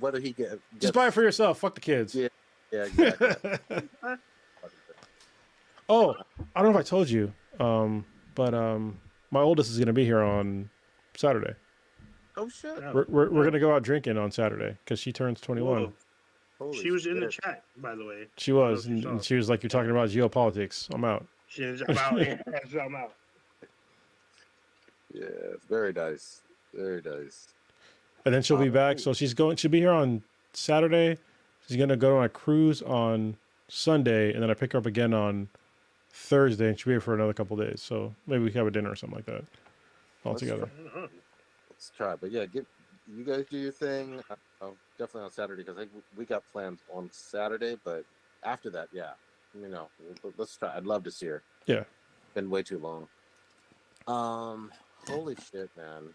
whether he gets Just buy it for yourself. Fuck the kids. Yeah, exactly. Oh, I don't know if I told you, but my oldest is going to be here on Saturday. Oh shit! We're going to go out drinking on Saturday because she turns 21. She was in the chat, by the way. She was, and she was like, "You're talking about geopolitics. I'm out." I'm out. Yeah, very nice, very nice. And then she'll be back. So she'll be here on Saturday. She's going to go on a cruise on Sunday, and then I pick her up again on Thursday, and she'll be here for another couple of days. So maybe we can have a dinner or something like that all together. Let's try. But yeah, you guys do your thing. Definitely on Saturday because I think we got plans on Saturday. But after that, let's try. I'd love to see her. Yeah. Been way too long. Holy shit, man!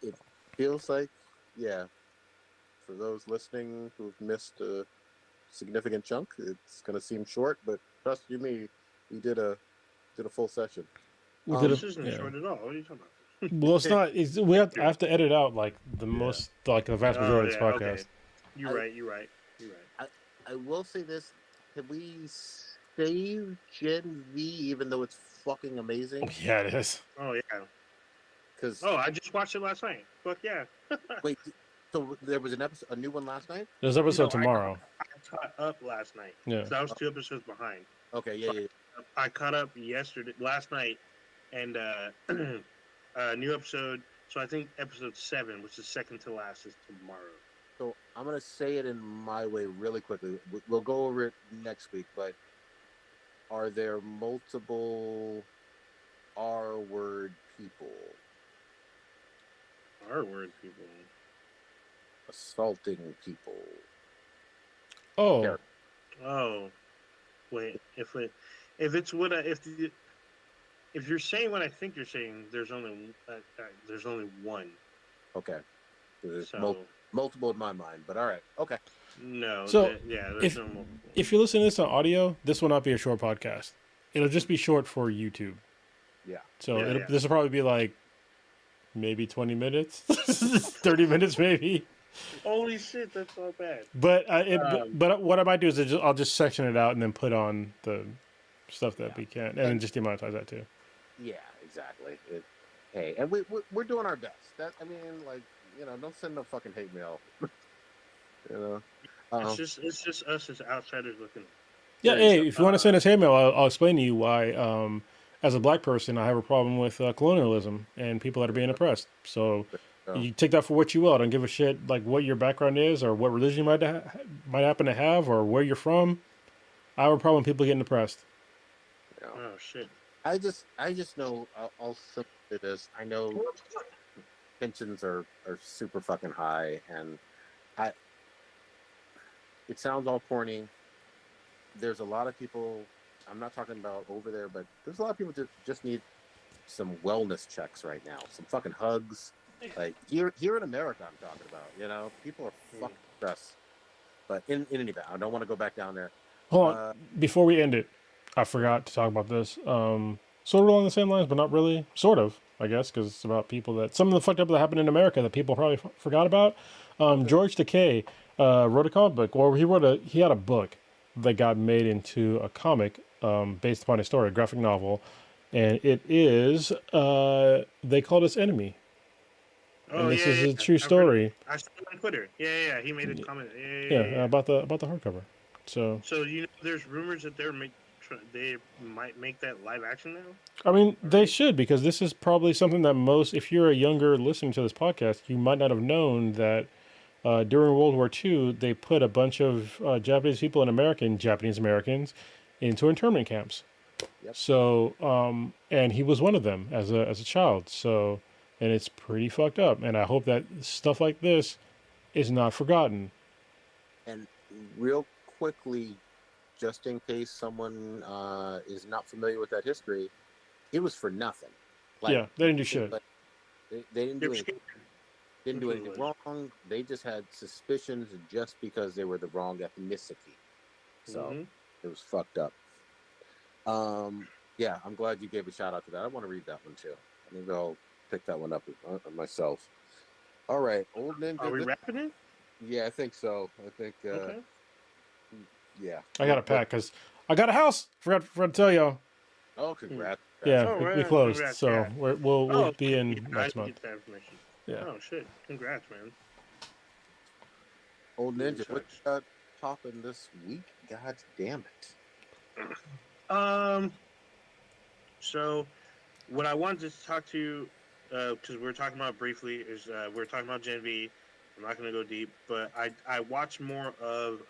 It feels like, for those listening who've missed significant chunk. It's gonna seem short, but trust you me, we did a full session. We did This a isn't yeah. short at all. What are you talking about? Well, it's not. I have to edit out like the most, like the vast Oh majority yeah, of this okay. podcast. You're right. You're right. I will say this: can we save Gen V, even though it's fucking amazing? Oh, yeah, it is. Oh yeah. Because I just watched it last night. Fuck yeah. wait, so there was a new one last night? There's an episode No, tomorrow. I caught up last night. Yeah. So I was 2 episodes behind. Okay, yeah. I caught up last night, and new episode. So I think episode 7, which is second to last, is tomorrow. So I'm gonna say it in my way really quickly. We'll go over it next week, but are there multiple R-word people R-word people. assaulting people? Oh, Character. Oh, wait. If you're saying what I think you're saying, there's only one. Okay. There's So multiple in my mind, but all right. Okay. no. So, there's no multiple. if you're listening to this on audio, this will not be a short podcast. It'll just be short for YouTube. Yeah. So Yeah. this will probably be like maybe 20 minutes, 30 minutes maybe. Holy shit, that's not bad. But but what I might do is I'll just section it out and then put on the stuff that we can, and then just demonetize that too. Yeah, exactly. Hey, and we're doing our best. Don't send no fucking hate mail. It's just us as outsiders looking. Yeah, hey, if you want to send us hate mail, I'll explain to you why. As a black person, I have a problem with colonialism and people that are being oppressed. So you take that for what you will. I don't give a shit like what your background is or what religion you might happen to have or where you're from. I have a problem with people getting oppressed. Oh shit! I just know I'll say this. I know pensions are super fucking high, and it sounds all corny. There's a lot of people. I'm not talking about over there, but there's a lot of people that just need some wellness checks right now. Some fucking hugs. Like here in America, I'm talking about. People are fucking stressed. But in any event, I don't want to go back down there. Hold on. Before we end it, I forgot to talk about this. Sort of along the same lines, but not really. Sort of, I guess, because it's about people that some of the fucked up that happened in America that people probably forgot about. George Takei wrote a comic book, or he had a book that got made into a comic based upon a story, a graphic novel, and it is They Called Us Enemy. Oh, and this is a true story. I saw it on Twitter. Yeah. He made a comment. Yeah, about the hardcover. So there's rumors that they might make that live action now. I mean, they should, because this is probably something that if you're a younger listener to this podcast, you might not have known that during World War II, they put a bunch of Japanese people in America, Japanese Americans, into internment camps. Yep. So, and he was one of them as a child. So, and it's pretty fucked up. And I hope that stuff like this is not forgotten. And real quickly, just in case someone is not familiar with that history, it was for nothing. Yeah, they didn't do shit. But they didn't do anything. Didn't do anything wrong. They just had suspicions just because they were the wrong ethnicity. So it was fucked up. Yeah, I'm glad you gave a shout out to that. I want to read that one too. Maybe I'll pick that one up myself. All right, Old Ninja. Are we wrapping it? Yeah, I think so. I think. Okay. Yeah. I got to pack because I got a house. Forgot to tell y'all. Oh, congrats. Yeah, Oh, we closed, congrats, so yeah. we'll be in I next didn't month. get that information. Yeah. Oh shit! Congrats, man. Old Ninja, what you got popping this week? God damn it. So what I wanted to talk to you, because we were talking about briefly, is we're talking about Gen V. I'm not going to go deep, but I watched more of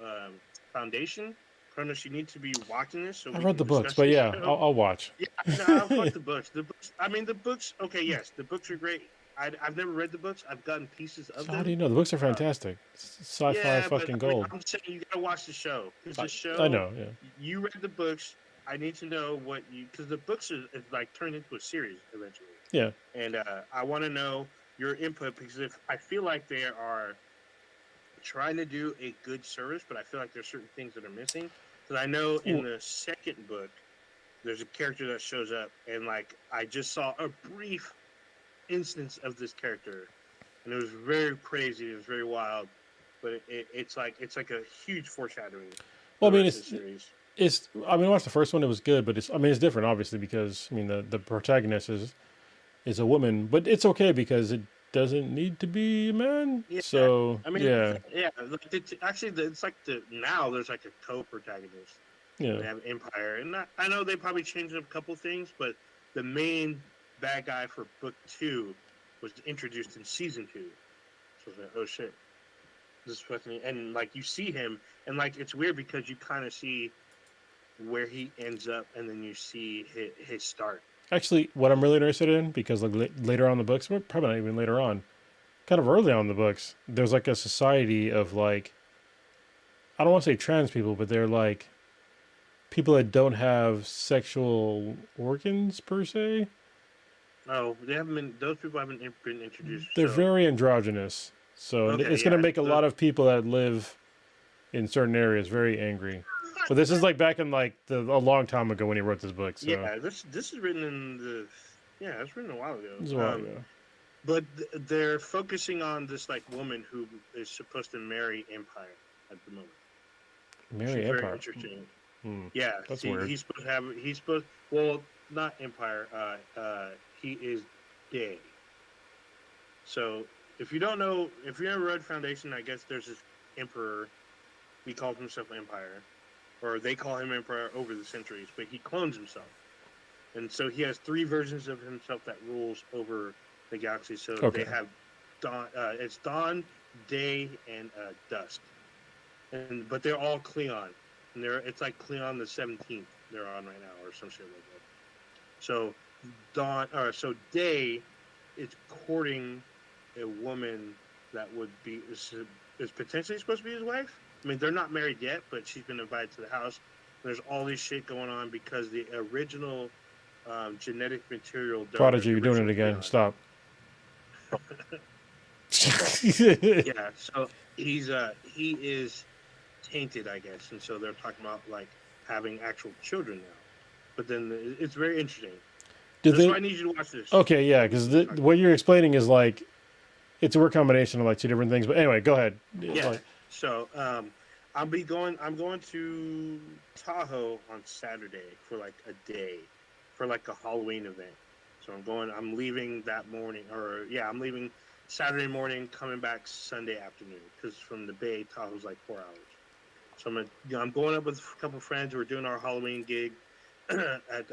Foundation. Cronus, you need to be watching this. So I read the books, but yeah, I'll watch. Yeah, no, fuck the books. The books. I mean, the books. Okay, yes, the books are great. I've never read the books. I've gotten pieces of them. How do you know? The books are fantastic. Sci-fi fucking gold. I'm saying you gotta watch the show. Because the show. I know. Yeah. You read the books. I need to know what you, because the books is like turned into a series eventually. Yeah. And I want to know your input, because if I feel like they are trying to do a good service, but I feel like there's certain things that are missing. Because I know in the second book, there's a character that shows up, and like I just saw a brief instance of this character, and it was very crazy. It was very wild, but it's like a huge foreshadowing Well, for I the mean, rest of the series. I mean, I watched the first one. It was good, but it's different, obviously, because I mean, the protagonist is a woman, but it's okay because it doesn't need to be a man. Yeah, So I mean, yeah, yeah. Like it's like now there's like a co-protagonist, and yeah. they have Empire, and I know they probably changed up a couple things, but the main bad guy for book 2 was introduced in season 2. So I was like, oh shit, this is fucking, and like you see him, and like it's weird because you kind of see where he ends up, and then you see his start. Actually, what I'm really interested in, because like later on in the books, well, probably not even later on, kind of early on in the books, there's like a society of like, I don't want to say trans people, but they're like people that don't have sexual organs per se. Oh, they haven't been; those people haven't been introduced. They're So very androgynous. So okay, it's going to yeah, make a lot of people that live in certain areas very angry. But this is like back in like a long time ago when he wrote this book. So yeah. This is written in the it's written a while ago. this is a while ago. But they're focusing on this like woman who is supposed to marry Empire at the moment. Mary She's very Empire. interesting. Hmm. Yeah, That's see, weird. he's supposed well, not Empire. He is Day. So if you don't know, if you ever read Foundation, I guess there's this emperor. He calls himself Empire, or they call him Emperor over the centuries. But he clones himself, and so he has 3 versions of himself that rules over the galaxy. So Okay. they have dawn. It's dawn, day, and dusk, but they're all Cleon, and it's like Cleon the 17th they're on right now, or some shit like that. So so day is courting a woman that would be is potentially supposed to be his wife. I mean, they're not married yet, but she's been invited to the house. There's all this shit going on because the original genetic material donor, Prodigy, the you're doing original it again. Cleon. Stop. Yeah, so he is tainted, I guess, and so they're talking about like having actual children now. But then it's very interesting. Did That's they? why I need you to watch this. Okay, yeah, because what you're explaining is like it's a word combination of like 2 different things. But anyway, go ahead. Yeah. Like, So I'm going to Tahoe on Saturday for like a day, for like a Halloween event. So I'm leaving that morning, I'm leaving Saturday morning, coming back Sunday afternoon, because from the Bay, Tahoe's like 4 hours. So I'm going up with a couple of friends. We're doing our Halloween gig at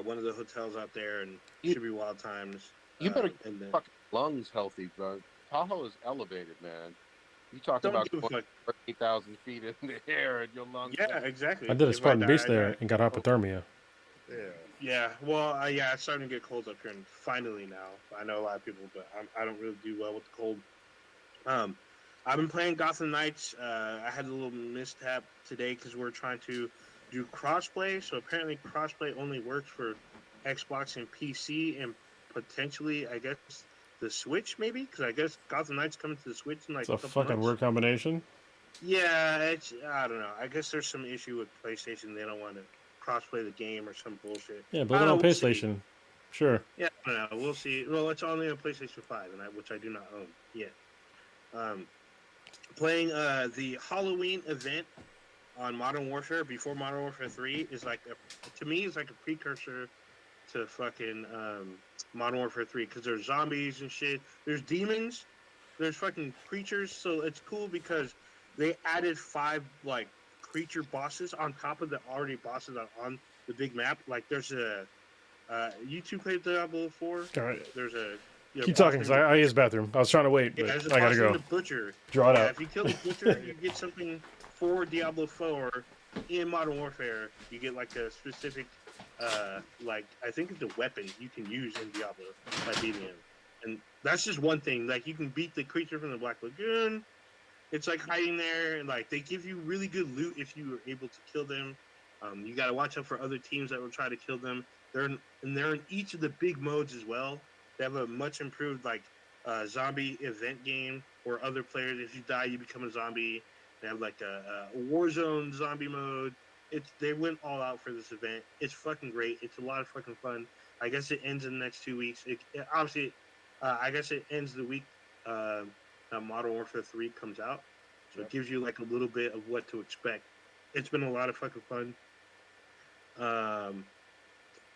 one of the hotels out there, and You- should be wild times. You better And then fucking lungs healthy, bro. Tahoe is elevated, man. You talking don't about give a going fuck. 8,000 feet in the air and your lungs? Yeah, exactly. I did a If I Spartan die, Beast I there die. and got hypothermia. Yeah. Yeah, well, it's starting to get cold up here, and finally now. I know a lot of people, but I don't really do well with the cold. I've been playing Gotham Knights. I had a little mishap today because we're trying to do crossplay. So apparently, crossplay only works for Xbox and PC, and potentially, I guess, the Switch, maybe? Because I guess Gotham Knights coming to the Switch in like It's a a couple fucking months. word combination. Yeah, I don't know. I guess there's some issue with PlayStation. They don't want to crossplay the game or some bullshit. Yeah, I build it don't on know, we'll see. PlayStation. Sure. Yeah, I don't know. We'll see. Well, it's only on PlayStation 5, which I do not own yet. Playing the Halloween event on Modern Warfare before Modern Warfare 3 is like to me is like a precursor to fucking Modern Warfare 3, because there's zombies and shit. There's demons. There's fucking creatures. So it's cool because they added 5 like creature bosses on top of the already bosses on the big map. Like there's a you two played Diablo 4. All right. There's a Keep talking, because I use the bathroom. I was trying to wait, yeah, but there's a I gotta boss named go. the Butcher. Draw it Yeah, out. if you kill the Butcher, you get something for Diablo 4 in Modern Warfare. You get like a specific, like I think it's a weapon you can use in Diablo by beating him. And that's just one thing. Like you can beat the creature from the Black Lagoon. It's like hiding there, and like they give you really good loot if you are able to kill them. You got to watch out for other teams that will try to kill them. They're in each of the big modes as well. They have a much improved like zombie event game where other players, if you die, you become a zombie. They have like a Warzone zombie mode. They went all out for this event. It's fucking great. It's a lot of fucking fun. I guess it ends in the next 2 weeks. Obviously, I guess it ends the week Modern Warfare 3 comes out. So it gives you like a little bit of what to expect. It's been a lot of fucking fun.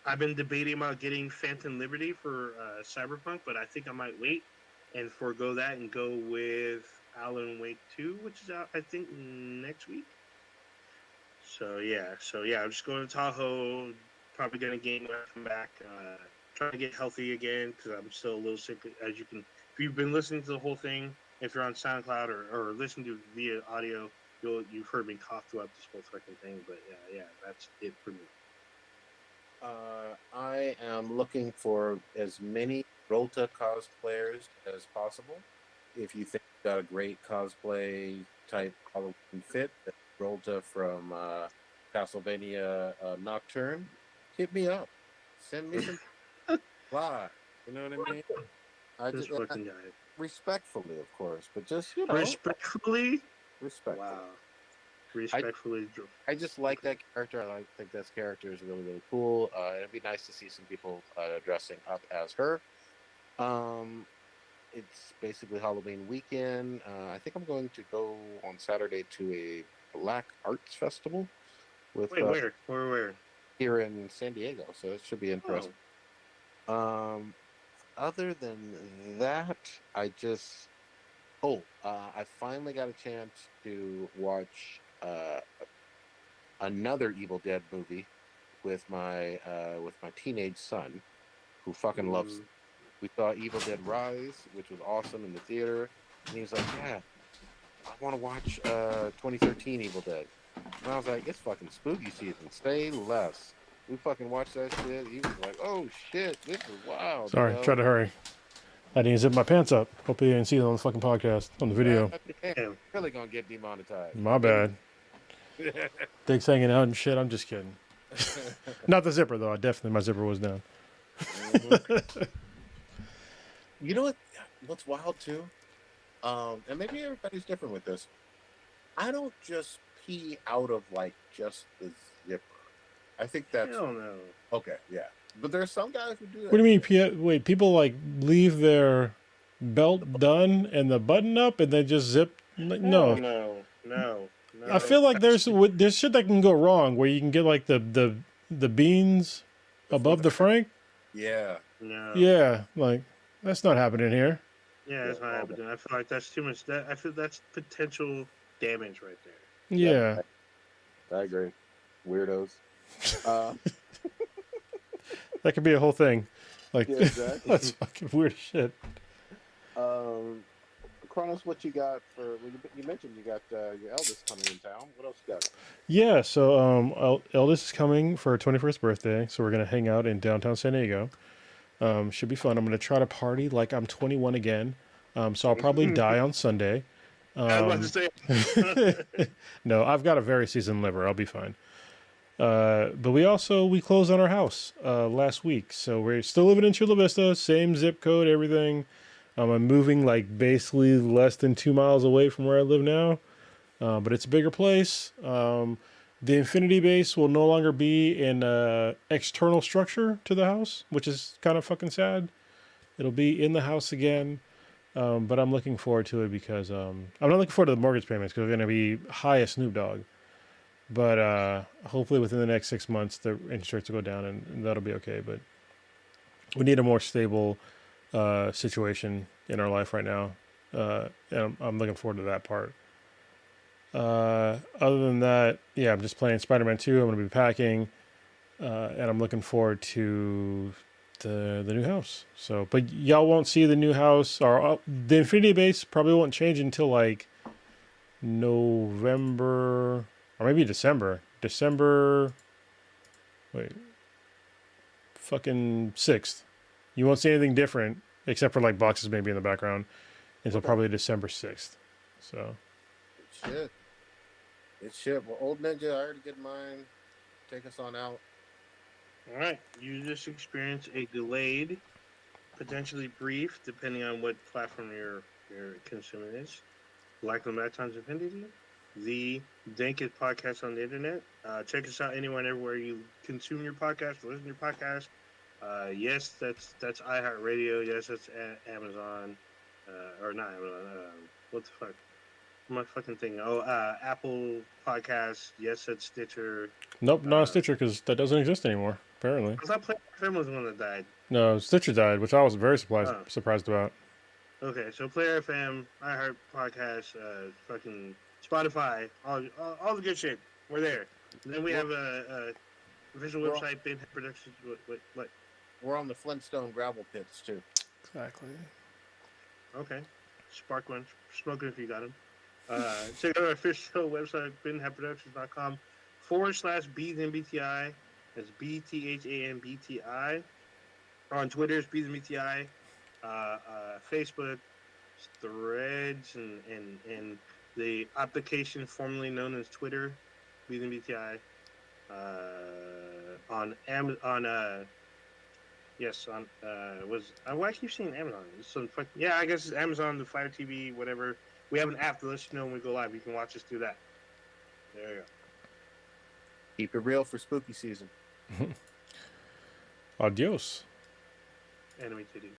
I've been debating about getting Phantom Liberty for Cyberpunk, but I think I might wait and forego that and go with Alan Wake 2, which is out, I think, next week. So yeah, I'm just going to Tahoe. Probably going to game when I come back. Trying to get healthy again because I'm still a little sick. As you can, if you've been listening to the whole thing, if you're on SoundCloud or listening to it via audio, you've heard me cough throughout this whole fucking thing. But yeah, that's it for me. I am looking for as many Rota cosplayers as possible. If you think you've got a great cosplay type Halloween fit, Rota from Castlevania Nocturne, hit me up. Send me some live. You know what I mean? This fucking guy. Respectfully, of course, but just respectfully. Wow. Respectfully, I just like that character. I think this character is really, really cool. It'd be nice to see some people dressing up as her. It's basically Halloween weekend. I think I'm going to go on Saturday to a Black Arts Festival. Wait, where? Here in San Diego, so it should be interesting. Oh. Other than that, I finally got a chance to watch another Evil Dead movie with my teenage son, who fucking loves. We saw Evil Dead Rise, which was awesome in the theater, and he was like, "Yeah, I want to watch 2013 Evil Dead." And I was like, "It's fucking spooky season. Say less." We fucking watched that shit. He was like, "Oh shit, this is wild." Sorry, try to hurry. I didn't zip my pants up. Hopefully you didn't see it on the fucking podcast, on the video. Damn, really gonna get demonetized. My bad. Dick's hanging out and shit. I'm just kidding. Not the zipper, though. My zipper was down. You know what's wild, too? And maybe everybody's different with this. I don't just pee out of, like, just the zipper. I think that's... Hell no. Okay, yeah. But there's some guys who do that. What do you mean, wait, people, like, leave their belt done and the button up and they just zip? No. No. I feel like there's shit that can go wrong where you can get, like, the beans above the frank. Yeah. No. Yeah, like, that's not happening here. Yeah, that's not happening. I feel like that's too much. I feel that's potential damage right there. Yeah. I agree. Weirdos. That could be a whole thing. Like, yeah, exactly. That's fucking weird shit. Kronos, what you got for? You mentioned you got your eldest coming in town. What else you got? Yeah, so eldest is coming for her 21st birthday, so we're gonna hang out in downtown San Diego. Should be fun. I'm gonna try to party like I'm 21 again. So I'll probably die on Sunday. I was about to say. No, I've got a very seasoned liver. I'll be fine. But we closed on our house last week, so we're still living in Chula Vista, same zip code, everything. I'm moving like basically less than 2 miles away from where I live now, but it's a bigger place. The Infinity Base will no longer be an external structure to the house, which is kind of fucking sad. It'll be in the house again, but I'm looking forward to it because I'm not looking forward to the mortgage payments because they're going to be high as Snoop Dogg. But hopefully within the next 6 months, the interest rates will go down and that'll be okay. But we need a more stable situation in our life right now. And I'm looking forward to that part. Other than that, yeah, I'm just playing Spider-Man 2. I'm going to be packing. And I'm looking forward to the new house. So, but y'all won't see the new house. Or the Infinity Base probably won't change until like November... or maybe December. Fucking 6th. You won't see anything different, except for like boxes maybe in the background, until probably December 6th. So. It's shit. Well, Old Ninja, I already did mine. Take us on out. All right. You just experienced a delayed potentially brief, depending on what platform you're consuming is. Black and Black Times Infinity, the dankest podcast on the internet. Check us out anywhere and everywhere you consume your podcast, listen to your podcast. Yes, that's iHeartRadio. Yes, that's Amazon, or not Amazon. What the fuck? My fucking thing. Oh, Apple Podcasts. Yes, that's Stitcher. Nope, not a Uh, Stitcher because that doesn't exist anymore. Apparently, I thought Player FM was the one that died. no, Stitcher died, which I was very Oh, surprised about. okay. So Player FM, iHeart Podcasts, fucking Spotify, all the good shit. We're there. And then we have a official We're, website, Big Head Productions. What? we're on the Flintstone gravel pits too. Exactly. Okay. Spark one. Smoke it if you got them. Check out our official website, BTI/BTI. That's BTHAMBTI. On Twitter, it's BTI. Facebook, Threads, and the application formerly known as Twitter, BTI. On Amazon, yes, on why I keep saying Amazon? So yeah, I guess it's Amazon, the Fire TV, whatever. We have an app to let you know when we go live. You can watch us through that. There you go. Keep it real for spooky season. Adios. Enemy titty.